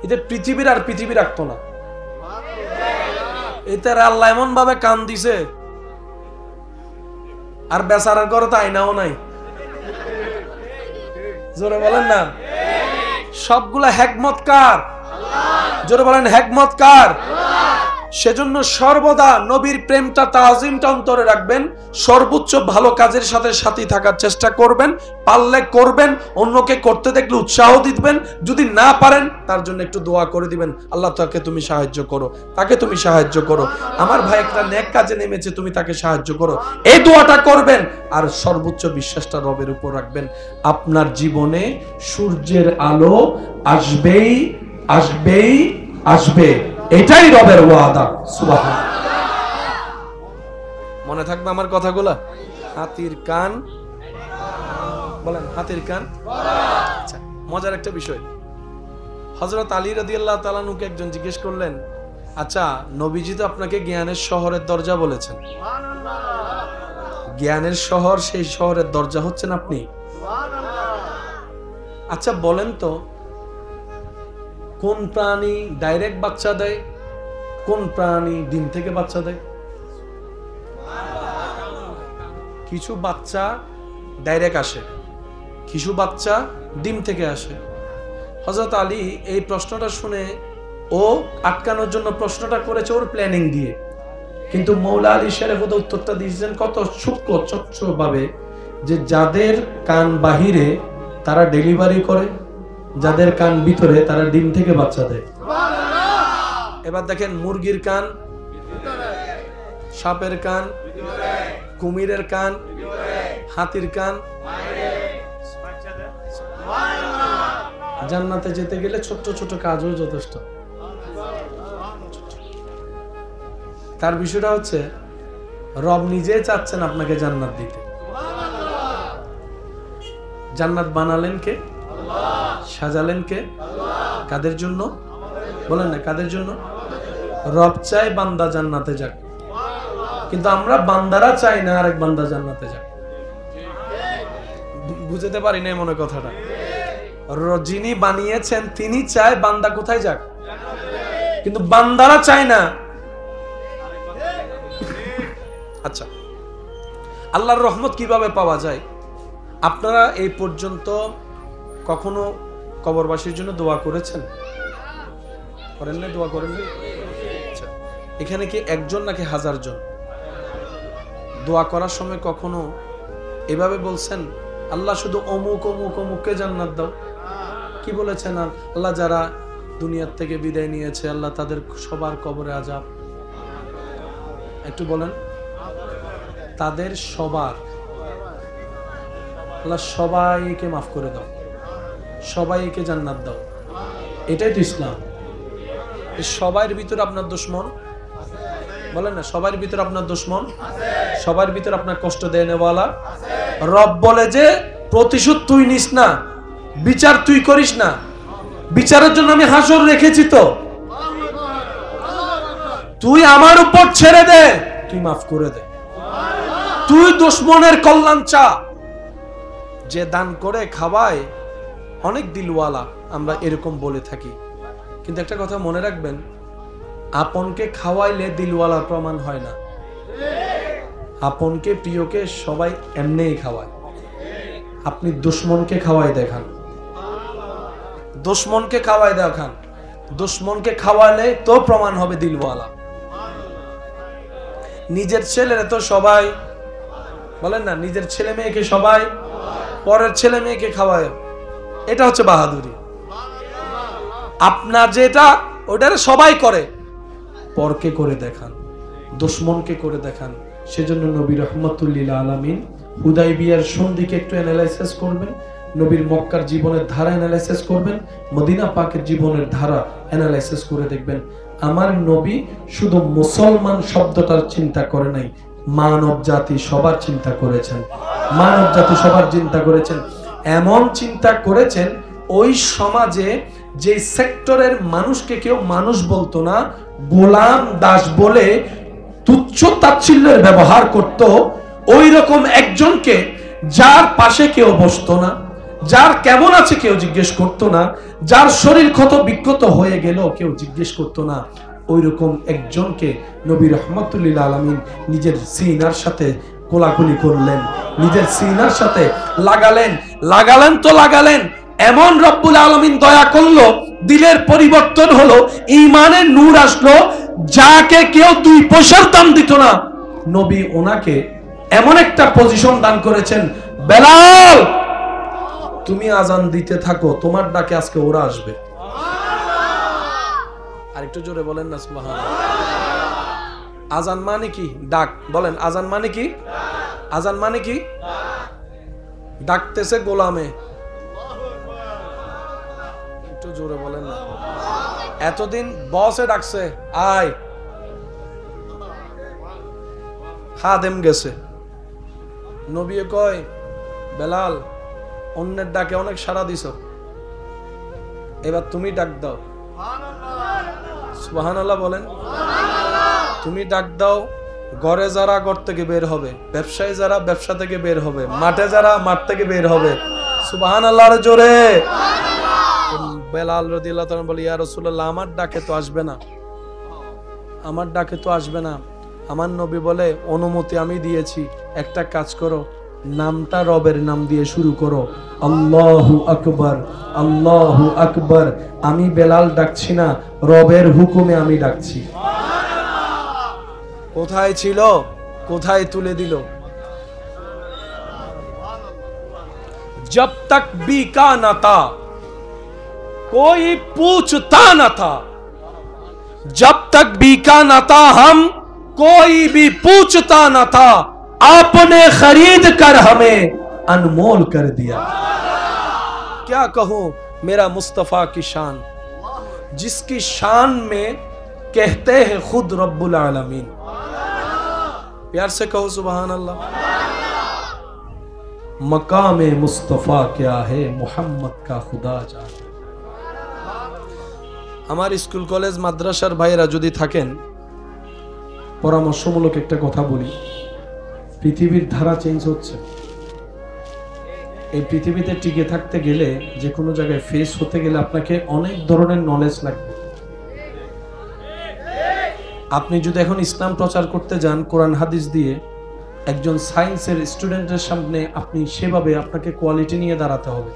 এটা পৃথিবীর আর পৃথিবী রাখতো না। এটার আল্লাহ এমন ভাবে কান দিছে, আর বেচারার ঘরে তো আয়নাও নাই। জোরে বলেন না, সবগুলা হিকমত কার? জোরে বলেন হিকমত কার? সেজন্য সর্বদা নবীর প্রেমটা তাজিমটা অন্তরে রাখবেন, সর্বোচ্চ ভালো কাজের সাথে সাথী থাকার চেষ্টা করবেন, পারলে করবেন, অন্যকে করতে দেখলে উৎসাহ দিবেন, যদি না পারেন তার জন্য একটু দোয়া করে দিবেন, আল্লাহ তাকে তুমি সাহায্য করো, তাকে তুমি সাহায্য করো, আমার ভাই একটা নেক কাজে নেমেছে, তুমি তাকে সাহায্য করো, এই দোয়াটা করবেন। আর সর্বোচ্চ বিশ্বাসটা রবের উপর রাখবেন। আপনার জীবনে সূর্যের আলো আসবেই আসবেই আসবে, এটাই রবের ওয়াদা। সুবহানাল্লাহ। মনে থাকবে আমার কথাগুলা? হাতির কান, বলেন হাতির কান। আচ্ছা, মজার একটা বিষয়, হযরত আলী রাদিয়াল্লাহু তাআলা আনহুকে একজন জিজ্ঞেস করলেন, আচ্ছা নবীজি তো আপনাকে জ্ঞানের শহরের দরজা বলেছেন, জ্ঞানের শহর, সেই শহরের দরজা হচ্ছেন আপনি, আচ্ছা বলেন তো কোন প্রাণী ডাইরেক্ট বাচ্চা দেয়, কোন প্রাণী ডিম থেকে বাচ্চা দেয়? কিছু বাচ্চা ডাইরেক্ট আসে, কিছু বাচ্চা ডিম থেকে আসে। হযরত আলী এই প্রশ্নটা শুনে, ও আটকানোর জন্য প্রশ্নটা করেছে ওর প্ল্যানিং দিয়ে, কিন্তু মৌলা আলী শরীফ উত্তরটা দিয়েছেন কত সূক্ষ্ম স্বচ্ছ ভাবে, যে যাদের কান বাহিরে তারা ডেলিভারি করে, যাদের কান ভিতরে তারা ডিম থেকে বাচ্চা দেয়। এবার দেখেন, মুরগির কান, সাপের কান, কুমিরের কান, হাতির কান। জান্নাতে যেতে গেলে ছোট ছোট কাজও যথেষ্ট। তার বিষয়টা হচ্ছে রব নিজে চাচ্ছেন আপনাকে জান্নাত দিতে। জান্নাত বানালেন কে? সাজালেন কে? কাদের জন্য? বলেন না, কাদের জন্য? রব চাই বান্দা জান্নাতে যাক, কিন্তু আমরা বান্দারা চাই না আরেক বান্দা জান্নাতে যাক। বুঝতে পারি না মনে কথাটা। যিনি বানিয়েছেন তিনি চায় বান্দা কোথায় যাক, কিন্তু বান্দারা চায় না। আচ্ছা, আল্লাহর রহমত কিভাবে পাওয়া যায়? আপনারা এই পর্যন্ত কখনো কবরবাসীর জন্য দোয়া করেছেন? করেন না? দোয়া করেন না? আচ্ছা, এখানে কি একজন নাকি হাজার জন? দোয়া করার সময় কখনো এভাবে বলছেন, আল্লাহ শুধু অমুক অমুক অমুককে জান্নাত দাও? কি বলেছেন? আল্লাহ যারা দুনিয়ার থেকে বিদায় নিয়েছে, আল্লাহ তাদের সবার কবরে আযাব, একটু বলেন, তাদের সবার, আল্লাহ সবাইকে মাফ করে দাও, সবাইকে জান্নাত দাও। এটাই তো ইসলাম। সবার ভিতরে আপনার দুশমন, বলেন না, সবার ভিতরে আপনার দুশমন, সবার ভিতরে আপনার কষ্ট দেনেওয়ালা। রব বলে যে প্রতিশোধ তুই নিস না, বিচার তুই করিস না, বিচারের জন্য আমি হাসর রেখেছি, তো তুই আমার উপর ছেড়ে দে, তুই মাফ করে দে, তুই দুশমনের কল্যাণ চা। যে দান করে খাওয়ায় অনেক দিলওয়ালা, আমরা এরকম বলে থাকি, কিন্তু একটা কথা মনে রাখবেন, আপনকে খাওয়াইলে দিলওয়ালা প্রমাণ হয় না। আপনকে প্রিয়কে সবাই এমনিই খাওয়ায়। আপনি দুশমনকে খাওয়াই দেখান, দুশমনকে খাওয়াই দেখান, দুশমনকে খাওয়ালে তো প্রমাণ হবে দিলওয়ালা। নিজের ছেলেরা তো সবাই, বলেন না, নিজের ছেলে মেয়েকে সবাই, পরের ছেলে মেয়েকে খাওয়ায়, এটা হচ্ছে বাহাদুরি। আপনার যেটা ওটারে সবাই করে, পরকে করে দেখান, দুশমনকে করে দেখান। সেজন্য নবী রাহমাতুল লিল আলামিন হুদাইবিয়ার সন্ধিকে একটু অ্যানালাইসিস করবেন, নবীর মক্কার জীবনের ধারা অ্যানালাইসিস করবেন, মদিনা পাকের জীবনের ধারা অ্যানালাইসিস করে দেখবেন, আমার নবী শুধু মুসলমান শব্দটার চিন্তা করে নাই, মানব জাতি সবার চিন্তা করেছেন, মানব জাতি সবার চিন্তা করেছেন। এমন চিন্তা করেছেন ওই সমাজে যে সেক্টরের মানুষকে কেউ মানুষ বলতো না, গোলাম দাস বলে তুচ্ছ তাচ্ছিল্যের ব্যবহার করত, ওই রকম একজনকে যার পাশে কেউ বসতো না, যার কেমন আছে কেউ জিজ্ঞেস করতো না, যার শরীর ক্ষত বিক্ষত হয়ে গেল কেউ জিজ্ঞেস করতো না, ওই রকম একজনকে নবী রহমতুল্লিল আলামিন নিজের সিনার সাথে কোলাকুলি করলেন, নিজের সিনার সাথে লাগালেন তো লাগালেন, এমন রব্বুল আলামিন দয়া করলো, দিলের পরিবর্তন হলো, ঈমানের নূর আসলো, যাকে কেউ 2 পয়সার দাম দিত না, নবী ওনাকে এমন একটা পজিশন দান করেছেন, বেলাল তুমি আজান দিতে থাকো, তোমার ডাকে আজকে ওরা আসবে। আরেকটু জোরে বলেন না সুবহানাল্লাহ। আজান মানে কি? ডাক। বলেন আজান মানে কি? আজান মানে কি? ডাকতেছে গোলামে। একটু জোরে বলেন না। এতদিন বসে ডাকছে, আয়, খাদেম গেছে, নবী কয় বেলাল অন্যের ডাকে অনেক সাড়া দিছ, এবার তুমি ডাক দাও। সুবহানাল্লাহ বলেন। তুমি ডাক দাও, ঘরে যারা ঘর থেকে বের হবে, ব্যবসায়ী যারা ব্যবসা থেকে বের হবে, মাঠে যারা মাঠ থেকে বের হবে। সুবহানাল্লাহর জোরে। বেলাল রাদিয়াল্লাহু তাআলা বলে, ইয়া রাসূলুল্লাহ আমার ডাকে তো আসবে না, আমার ডাকে তো আসবে না। আমার নবী বলে, অনুমতি আমি দিয়েছি, একটা কাজ করো, নামটা রবের নাম দিয়ে শুরু করো, আল্লাহু আকবার, আল্লাহু আকবার। আমি বেলাল ডাকছি না, রবের হুকুমে আমি ডাকছি। কোথায় ছিল, কোথায় তুলে দিল। जब तक बीका न था कोई पूछता न था, जब तक बीका न था हम कोई भी पूछता न था, आपने खरीद कर हमें अनमोल कर दिया। क्या कहूं मेरा मुस्तफा की शान, जिसकी शान में कहते हैं खुद रब्बुल आलमीन। प्यार से कहो सुभान अल्लाह। मकामे मुस्तफा क्या है, मोहम्मद का खुदा जाने। আমার স্কুল কলেজ মাদ্রাসার ভাইরা যদি থাকেন, পরামর্শমূলক একটা কথা বলি, পৃথিবীর ধারা চেঞ্জ হচ্ছে। এই পৃথিবীতে টিকে থাকতে গেলে, যে কোনো জায়গায় ফেস হতে গেলে আপনাকে অনেক ধরনের নলেজ লাগবে। আপনি যদি এখন ইসলাম প্রচার করতে যান কোরআন হাদিস দিয়ে, একজন সায়েন্সের স্টুডেন্টের সামনে আপনি সেভাবে আপনাকে কোয়ালিটি নিয়ে দাঁড়াতে হবে।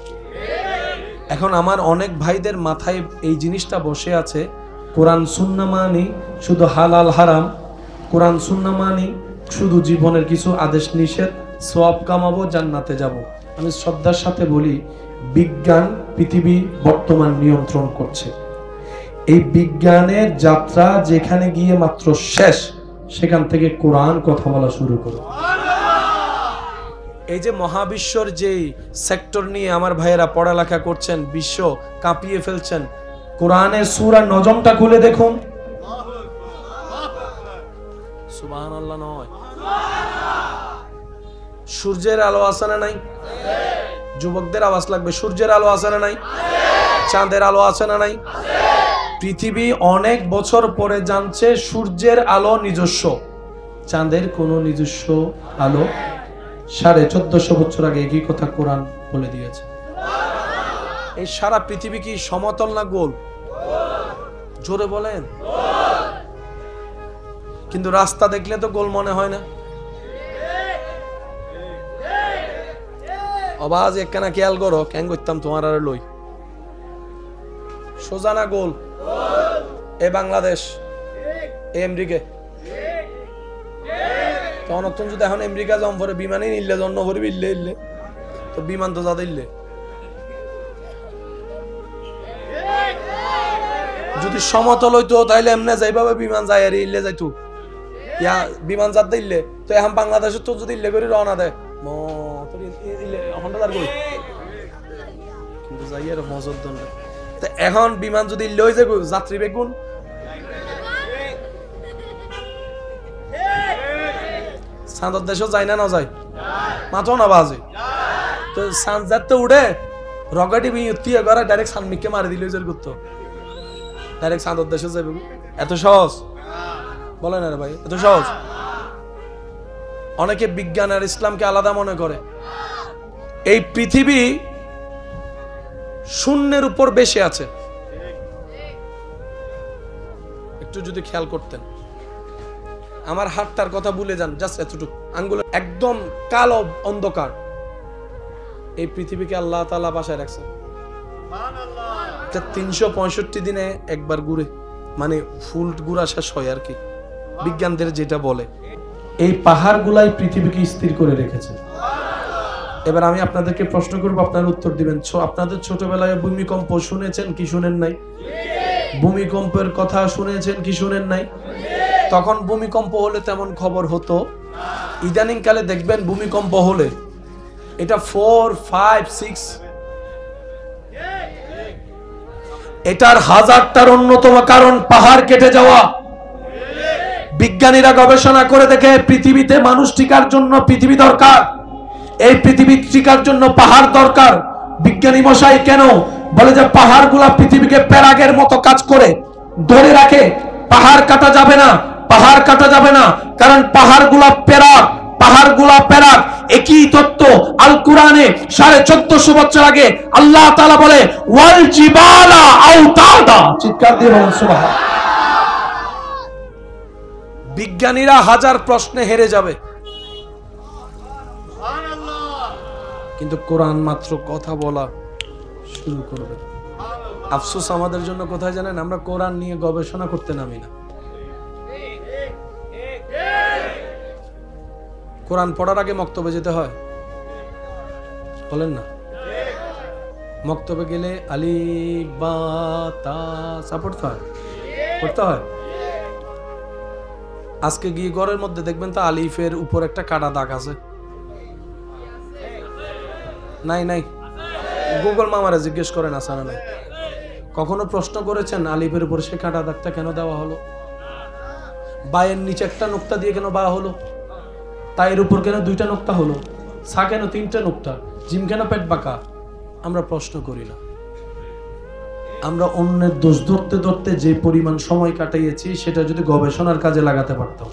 এখন আমার অনেক ভাইদের মাথায় এই জিনিসটা বসে আছে, কোরআন সুন্নাহ মানি শুধু হালাল হারাম, কোরআন সুন্নাহ মানি শুধু জীবনের কিছু আদেশ নিষেধ, সওয়াব কামাবো, জান্নাতে যাব। আমি শ্রদ্ধার সাথে বলি, বিজ্ঞান পৃথিবী বর্তমান নিয়ন্ত্রণ করছে। এই বিজ্ঞানের যাত্রা যেখানে গিয়ে মাত্র শেষ, সেখান থেকে কোরআন কথা বলা শুরু করো। এই যে মহাবিশ্বর যেই সেক্টর নিয়ে আমার ভাইয়েরা পড়ালেখা করছেন, বিশ্ব কাঁপিয়ে ফেলছেন, কোরআনের সূরা নজমটা খুলে দেখুন। সুবহানাল্লাহ নয়, সূর্যের আলো আছে না নাই? যুবকদের আওয়াজ লাগবে। সূর্যের আলো আছে না নাই? চাঁদের আলো আছে না নাই? পৃথিবী অনেক বছর পরে জানছে সূর্যের আলো নিজস্ব, চাঁদের কোনো নিজস্ব আলো। 1450 বছর আগে একই কথা কোরআন বলে দিয়েছে। এই সারা পৃথিবী কি সমতল না গোল? জোরে বলেন। কিন্তু রাস্তা দেখলে তো গোল মনে হয় না। আওয়াজ একখানা খেয়াল করো, কেন করতাম তোমার আর লই। সোজা না গোল? এ বাংলাদেশ, এ আমেরিকা। তখন যদি এখন আমেরিকা জম পরে বিমানে নিলে জন্ম করে ইল্লে ইল্লে, তো বিমান তো যাতে ইল্লে। যদি সমতল হইতো তাইলে এমনি যাইভাবে বিমান যায় আর ইল্লে যাইতো, ইয়া বিমান যাতে ইল্লে। তো এখন বাংলাদেশের তো যদি ইল্লে করে রওনা দেয়, কিন্তু যাই আর মজর দণ্ড। এখন বিমান যদি ইল্লে হয়ে যায়, যাত্রী বেগুন। চাঁদের দেশও যায় না, না যায়, মাত্র না বাজে। তো চাঁদ যাতে উঠে, রকেটে বিয়ে করে ডাইরেক্ট সানমিককে মারি দিলে জোর করতো, ডাইরেক্ট চাঁদর দেশে যাবে। এত সহজ বলেন আরে ভাই, এত সহজ? অনেকে বিজ্ঞান আর ইসলামকে আলাদা মনে করে। এই পৃথিবী শূন্যের উপর বেশি আছে। একটু যদি খেয়াল করতেন, আমার হাতটার কথা ভুলে যান, জাস্ট এতটুকু আঙ্গুল একদম কালো অন্ধকার, এই পৃথিবীকে আল্লাহ তাআলা বাসায় রাখছে। 365 দিনে একবার ঘুরে, মানে ফুল ঘুরা শেষ হয় আর কি, বিজ্ঞানদের যেটা বলে। এই পাহাড়গুলাই পৃথিবীকে স্থির করে রেখেছে। এবার আমি আপনাদেরকে প্রশ্ন করবো, আপনারা উত্তর দিবেন। আপনাদের ছোটবেলায় ভূমিকম্প শুনেছেন কি শুনেন নাই? ভূমিকম্পের কথা শুনেছেন কি শুনেন নাই? তখন ভূমিকম্প হলে তেমন খবর হতো। ইদানিং কালে দেখবেন ভূমিকম্প হলে এটা 4, 5, 6, এটার হাজারটার অন্যতম কারণ পাহাড় কেটে যাওয়া। বিজ্ঞানীরা গবেষণা করে দেখে পৃথিবীতে মানুষ টিকার জন্য পৃথিবী দরকার, এই পৃথিবী টিকার জন্য পাহাড় দরকার। বিজ্ঞানী মশাই কেন বলে যে পাহাড়গুলা পৃথিবীকে প্যারাগের মতো কাজ করে ধরে রাখে, পাহাড় কাটা যাবে না, পাহাড় কাটা যাবে না, কারণ পাহাড়গুলা প্যারাগ, পাহাড়গুলা প্যারাগ। একই তত্ত্ব আল কোরআনে 1450 বছর আগে আল্লাহ তাআলা বলে ওয়াল জিবালা আওতাদা। চিৎকার দিয়ে বলেন সুবহান। বিজ্ঞানীরা হাজার প্রশ্নে হেরে যাবে, কিন্তু কোরআন মাত্র কথা বলা শুরু করবে। আফসোস আমাদের জন্য কোথায় জানেন? আমরা কোরআন নিয়ে গবেষণা করতে নামি না। কোরআন পড়ার আগে মক্তবে যেতে হয়, বলেন না? মক্তবে গেলে আলিফ বা তা সা পড়তে হয়, পড়তে হয়। আজকে গিয়ে ঘরের মধ্যে দেখবেন তো আলিফের উপর একটা কাটা দাগ আছে। নাই নাই, গুগল মামারা জিজ্ঞেস করেন আছে না নাই। কখনো প্রশ্ন করেছেন আলিফের উপর সে কাটা দাগটা কেন দেওয়া হলো? বায়ের নিচে একটা নোক্তা দিয়ে কেন বা হলো? তাইয়ের উপর কেন 2টা নোক্তা হলো? সা কেন 3টা নোক্তা? জিম কেন পেট বাঁকা? আমরা প্রশ্ন করি না। আমরা অন্যের দোষ ধরতে ধরতে যে পরিমাণ সময় কাটাইয়েছি সেটা যদি গবেষণার কাজে লাগাতে পারতাম।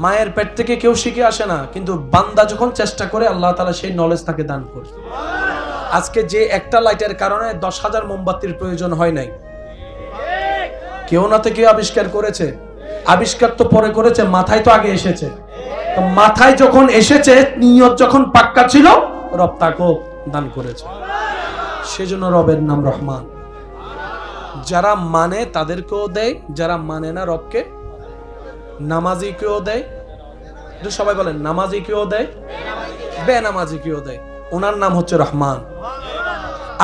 মায়ের পেট থেকে কেউ শিখে আসে না, কিন্তু বান্দা যখন চেষ্টা করে আল্লাহ তাআলা সেই নলেজ তাকে দান করে। আজকে যে একটা লাইটের কারণে 10,000 মোমবাতির প্রয়োজন হয় নাই, কেউ না থেকে আবিষ্কার করেছে। আবিষ্কার তো পরে করেছে, মাথায় তো আগে এসেছে। তো মাথায় যখন এসেছে, নিয়ত যখন পাক্কা ছিল, রব তাকেও দান করেছে। সেজন্য রবের নাম রহমান। যারা মানে তাদেরকেও দেয়, যারা মানে না রবকে, নামাজিকেও দেয়। সবাই বলেন নামাজিকেও দেয়, বেনামাজিকেও দেয়। ওনার নাম হচ্ছে রহমান।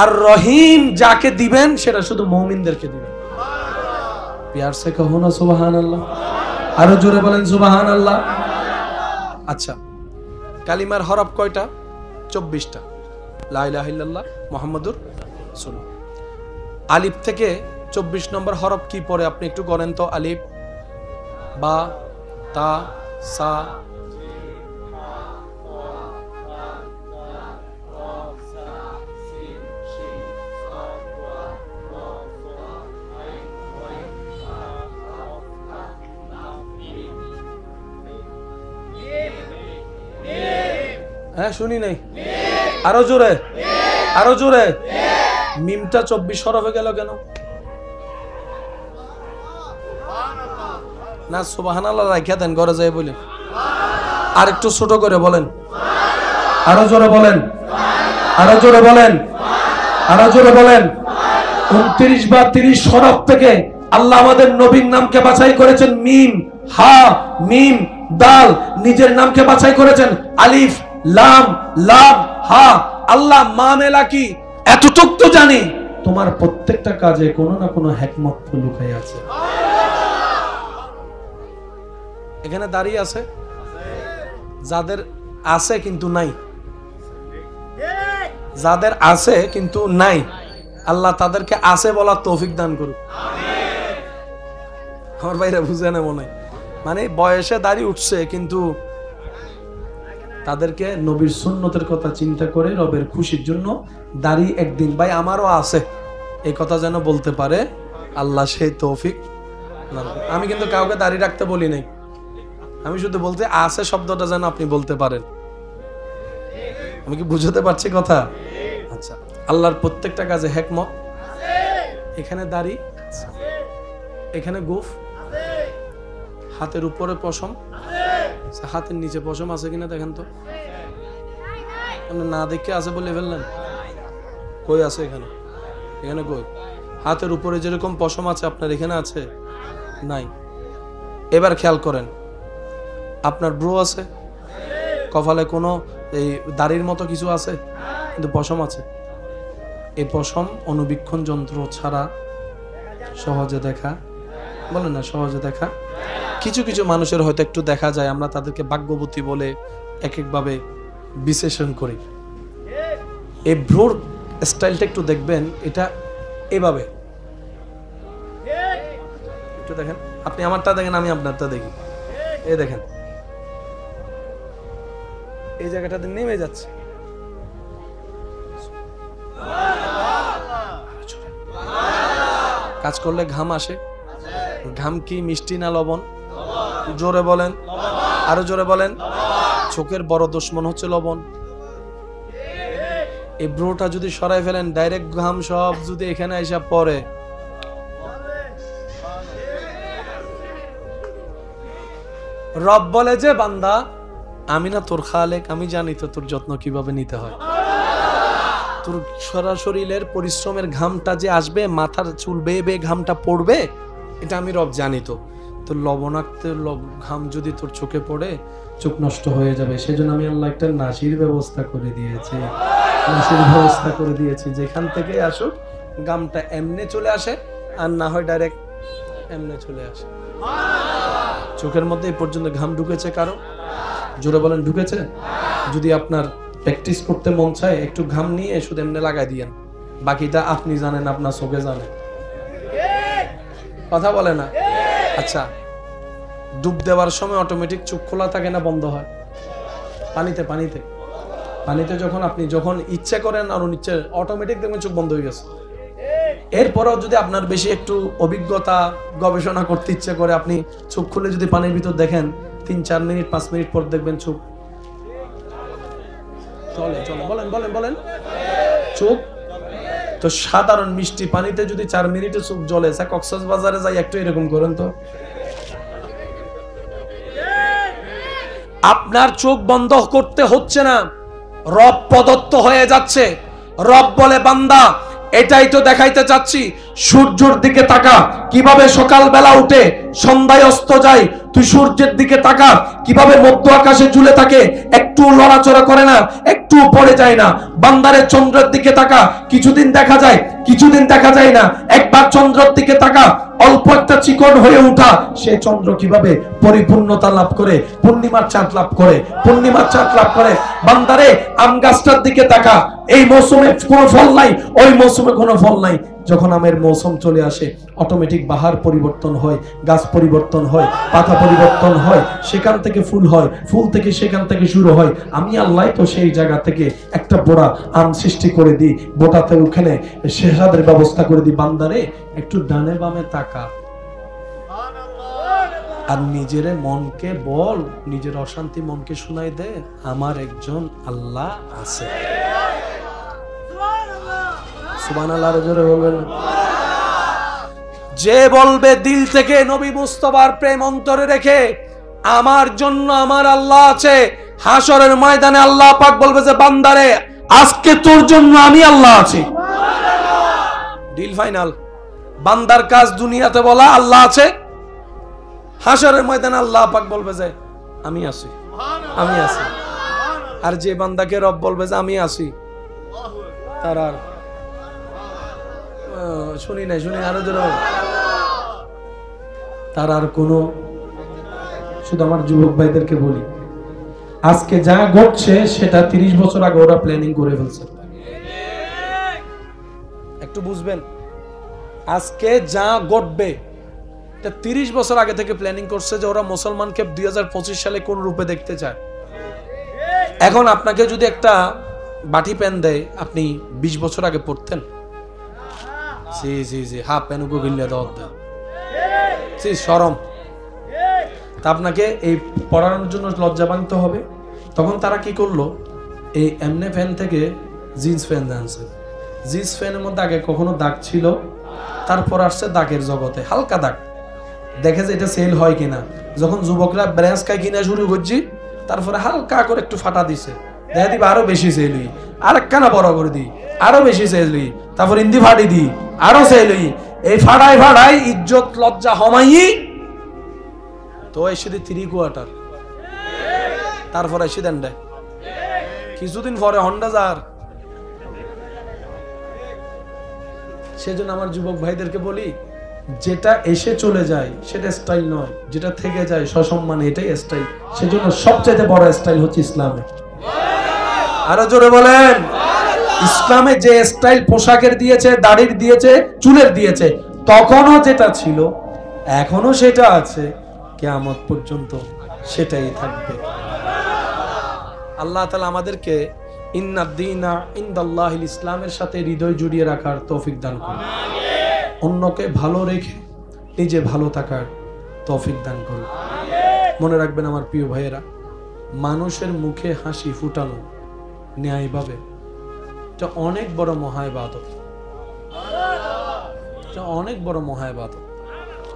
আর রহিম যাকে দিবেন সেটা শুধু মুমিনদেরকে দিবেন। প্যার সে কহো না সুবহানাল্লাহ, আরো জোরে বলেন সুবহানাল্লাহ। আচ্ছা, কালিমার হরফ কয়টা? 24টা। লা ইলাহা ইল্লাল্লাহ মুহাম্মাদুর রাসূলুল্লাহ। আলিফ থেকে 24 নম্বর হরফ কি পড়ে আপনি একটু করেন তো? আলিফ, বা, তা, সা, হ্যাঁ শুনি নাই, আরো জোরে, আরো জোরে। মিমটা 24 হরফে গেল কেন? না সুবহানাল্লাহ রাখিয়া দেন, ঘরে যাই বলেন। আর একটু ছোট করে বলেন, আরো জোরে বলেন, আরো জোরে বলেন, আরো জোরে বলেন। 29 বা 30 হরফ থেকে আল্লাহ আমাদের নবীর নামকে বাছাই করেছেন। মিম, হা, মিম, দাল, নিজের নামকে বাছাই করেছেন। আলিফ, লাম, লাম, হা। আল্লাহ মামেলা কি এতটুক তো জানি, তোমার প্রত্যেকটা কাজে কোনো না কোনো হিকমত লুকাই আছে। এখানে দাঁড়িয়ে আছে যাদের আছে কিন্তু নাই, যাদের আছে কিন্তু নাই, আল্লাহ তাদেরকে আছে বলার তৌফিক দান করুক। আমার ভাইরা বুঝে না মনে, মানে বয়সে দাঁড়িয়ে উঠছে কিন্তু তাদেরকে নবীর সুন্নতের কথা চিন্তা করে রবের খুশির জন্য দাড়ি একদিন ভাই আমারও আছে এই কথা যেন বলতে পারে আল্লাহ সেই তৌফিক দান করুন। আমি কিন্তু কাউকে দাড়ি রাখতে বলি নাই, আমি শুধু বলতে আছে শব্দটা যেন আপনি বলতে পারেন। আমি কি বুঝতে পারছি কথা? আচ্ছা, আল্লাহর প্রত্যেকটা কাজে হিকমত। এখানে দাড়ি, এখানে গোঁফ, হাতের উপরে পশম, হাতের নিচে পশম আছে কিনা দেখেন তো। না দেখে আছে বলে ফেললেন, কই আছে? এখানে, এখানে কই? হাতের উপরে যেরকম পশম আছে আপনার এখানে আছে? নাই। এবার খেয়াল করেন, আপনার ব্রু আছে, কপালে কোনো এই দাড়ির মতো কিছু আছে, কিন্তু পশম আছে। এই পশম অনুবীক্ষণ যন্ত্র ছাড়া সহজে দেখা, বলে না সহজে দেখা। কিছু কিছু মানুষের হয়তো একটু দেখা যায়, আমরা তাদেরকে ভাগ্যবতী বলে এক একভাবে বিশ্লেষণ করি। এই ব্রোর স্টাইলটা একটু দেখবেন, এটা এভাবে একটু দেখেন, আপনি আমারটা দেখেন, আমি আপনারটা দেখি। এই দেখেন, এই জায়গাটাতে নেমে যাচ্ছে। কাজ করলে ঘাম আসে। ঘাম কি মিষ্টি না লবণ? জোরে বলেন, আরো জোরে বলেন। চোখের বড় দুশমন হচ্ছে লবণ। এই ব্রোটা যদি সরাই ফেলেন, ডাইরেক্ট ঘাম সব যদি এখানে এসে পড়ে, রব বলে যে বান্দা আমি না তোর খালেক, আমি জানি তো তোর যত্ন কিভাবে নিতে হয়। তোর সারা শরীরের পরিশ্রমের ঘামটা যে আসবে, মাথার চুল বেয়ে বেয়ে ঘামটা পড়বে, এটা আমি রব জানি। তো তোর লবণাক্ত ঘাম যদি তোর চোখে পড়ে, চোখ নষ্ট হয়ে যাবে। সেজন্য আমি আল্লাহ একটা নাসির ব্যবস্থা করে দিয়েছি, নাসির ব্যবস্থা করে দিয়েছি, যেখান থেকে আসুক ঘামটা এমনে চলে আসে, আর না হয় ডাইরেক্ট এমনে চলে আসে। চোখের মধ্যে এই পর্যন্ত ঘাম ঢুকেছে কারো? জোরে বলেন, ঢুকেছে? যদি আপনার প্র্যাকটিস করতে মন চায়, একটু ঘাম নিয়ে শুধু এমনি লাগাই দিয়েন, বাকিটা আপনি জানেন, আপনার চোখে জানে। কথা বলে না? আচ্ছা, ডুব দেওয়ার সময় অটোমেটিক চোখ খোলা থাকে না বন্ধ হয়? পানিতে পানিতে পানিতে যখন আপনি যখন ইচ্ছে করেন আর অনিচ্ছে, অটোমেটিক দেখবেন চোখ বন্ধ হয়ে গেছে। এরপরেও যদি আপনার বেশি একটু অভিজ্ঞতা, গবেষণা করতে ইচ্ছে করে, আপনি চোখ খুলে যদি পানির ভিতর দেখেন, 3-4 মিনিট 5 মিনিট পর দেখবেন চোখ চলে চলে। বলেন বলেন বলেন, চোখ তো সাধারণ মিষ্টি পানিতে যদি 4 মিনিটে চোখ জ্বলে, কক্সবাজারে যাই একটু এরকম করেন তো, আপনার চোখ বন্ধ করতে হচ্ছে না, রব প্রদত্ত হয়ে যাচ্ছে। রব বলে বান্দা এটাই তো দেখাইতে চাচ্ছি, সূর্যের দিকে তাকা, কিভাবে সকাল বেলা উঠে সন্ধ্যায় অস্ত যায়। তুই সূর্যের দিকে তাকা, কিভাবে মধ্য আকাশে ঝুলে থাকে, একটু লড়াচড়া করে না, একটু পড়ে যায় না। বান্দারে চন্দ্রের দিকে তাকা, কিছুদিন দেখা যায়, কিছুদিন দেখা যায় না। একবার চন্দ্রের দিকে তাকা, অল্প একটা চিকন হয়ে উঠা সে চন্দ্র কিভাবে পরিপূর্ণতা লাভ করে, পূর্ণিমার চাঁদ লাভ করে, পূর্ণিমার চাঁদ লাভ করে। বান্দারে আম গাছটার দিকে তাকা, এই মৌসুমে কোনো ফল নাই, ওই মৌসুমে কোনো ফল নাই। যখন আমের মৌসুম চলে আসে, অটোমেটিক বাহার পরিবর্তন হয়, গাছ পরিবর্তন হয়, পাতা পরিবর্তন হয়, সেখান থেকে ফুল হয়, ফুল থেকে সেখান থেকে শুরু হয়। আমি আল্লাহ তো সেই জায়গা থেকে একটা বোড়া আম সৃষ্টি করে দিই, বোটাতে ওখানে শেহাদের ব্যবস্থা করে দিই। বান্দারে একটু ডানে বামে তাকা, আর নিজের মনকে বল, নিজের অশান্তি মনকে শোনাই দে, আমার একজন আল্লাহ আছে। সুবহানাল্লাহ জোরে বলবেন। যে বলবে দিল থেকে নবী মুস্তাফার প্রেম অন্তরে রেখে আমার জন্য আমার আল্লাহ আছে, হাসরের ময়দানে আল্লাহ পাক বলবে যে বান্দারে আজকে তোর জন্য আমি আল্লাহ আছি। Deal final. বান্দার কাজ দুনিয়াতে বলা আল্লাহ আছে, হাসরের ময়দানে আল্লাহ পাক বলবে যে আমি আছি, আমি আছি। আর যে বান্দাকে রব বলবে যে আমি আছি, তার আর শুনি নাই, শুনি আরো জোরে, তার আর কোনো। শুধু আমার যুবক ভাইদেরকে বলি, আজকে যা ঘটছে সেটা 30 বছর আগে ওরা প্ল্যানিং করে ফেলছে। একটু বুঝবেন, আজকে যা ঘটবে এটা 30 বছর আগে থেকে প্ল্যানিং করছে, যে ওরা মুসলমানকে 2025 সালে কোন রূপে দেখতে চায়। এখন আপনাকে যদি একটা বাটি পেন দেয়, আপনি 20 বছর আগে পড়তেন? জি জি জি, হাফ পেন উগো গিল্লে দাও জি, শরম। তা আপনাকে এই পড়ানোর জন্য লজ্জা ভাঙতে হবে। তখন তারা কি করলো, এই এমনে ফ্যান থেকে জিন্স ফ্যান আনছে। জিন্স ফ্যানের মধ্যে আগে কখনো দাগ ছিল, তারপর আসছে দাগের জগতে হালকা দাগ, দেখে যে এটা সেল হয় কিনা। যখন যুবকরা ব্রাঞ্চ খাই কিনা শুরু করছি, তারপরে হালকা করে একটু ফাটা দিছে, দেখা দিবা আরো বেশি সেল হই, আর একখানা বড় করে দিই, আরো বেশি সেল হই, তারপর ইন্দি ফাটি দিই, আরো সেল হই। এই ফাটাই ফাটাই ইজ্জত লজ্জা হমাই তো এসে দিই 3/4, তারপর এসে দেন দেয় কিছুদিন পরে হন্ডা যার। সেজন্য আমার যুবক ভাইদেরকে বলি, যেটা এসে চলে যায় সেটা স্টাইল নয়, যেটা থেকে যায় সসম্মানে এটাই স্টাইল। সেজন্য সবচেয়ে বড় স্টাইল হচ্ছে ইসলামে। আরো জোরে বলেন, ইসলামে যে স্টাইল পোশাকের দিয়েছে, দাড়ির দিয়েছে, চুলের দিয়েছে, তখনও যেটা ছিল এখনো সেটা আছে, কিয়ামত পর্যন্ত সেটাই থাকবে। আল্লাহ তাআলা আমাদেরকে ইন্নাদ-দীনা ইনদাল্লাহিল ইসলামের সাথে হৃদয় জুড়িয়ে রাখার তৌফিক দান করুন। অন্যকে ভালো রেখে নিজে ভালো থাকার তৌফিক দান করুন। মনে রাখবেন আমার প্রিয় ভাইয়েরা, মানুষের মুখে হাসি ফুটানো ন্যায়ভাবে, এটা অনেক বড় মহাইবাদত, এটা অনেক বড় মহাইবাদত।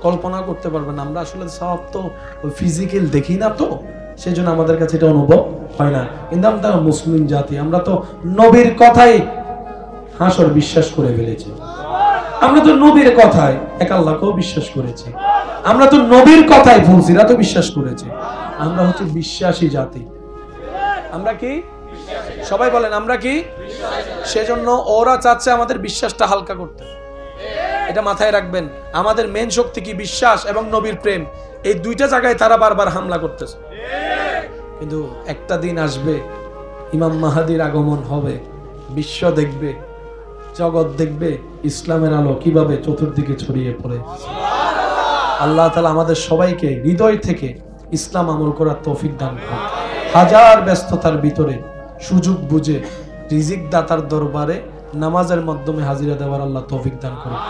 কল্পনা করতে পারবেন, আমরা আসলে সব তো ওই ফিজিক্যাল দেখি না, তো সেজন্য আমাদের কাছে এটা অনুভব হয় না। কিন্তু আমরা মুসলিম জাতি, আমরা তো নবীর কথাই হাসর বিশ্বাস করে ফেলেছি। আমরা তো নবীর কথায় এক আল্লাহকেও বিশ্বাস করেছি। আমরা তো নবীর কথায় ফুলসিরাতও বিশ্বাস করেছি। আমরা হচ্ছে বিশ্বাসী জাতি। আমরা কি সবাই বলেন আমরা কি? সেজন্য ওরা চাচ্ছে আমাদের বিশ্বাসটা হালকা করতে। এটা মাথায় রাখবেন, আমাদের মেন শক্তি কি? বিশ্বাস এবং নবীর প্রেম। এই দুইটা জায়গায় তারা বারবার হামলা করতেছে। কিন্তু একটা দিন আসবে, ইমাম মাহাদির আগমন হবে, বিশ্ব দেখবে, জগৎ দেখবে ইসলামের আলো কিভাবে চতুর্দিকে ছড়িয়ে পড়ে। আল্লাহ তাআলা আমাদের সবাইকে হৃদয় থেকে ইসলাম আমল করার তৌফিক দান করুন। হাজার ব্যস্ততার ভিতরে সুযোগ বুঝে রিজিক দাতার দরবারে নামাজের মাধ্যমে হাজিরা দেওয়ার আল্লাহ তৌফিক দান করুন।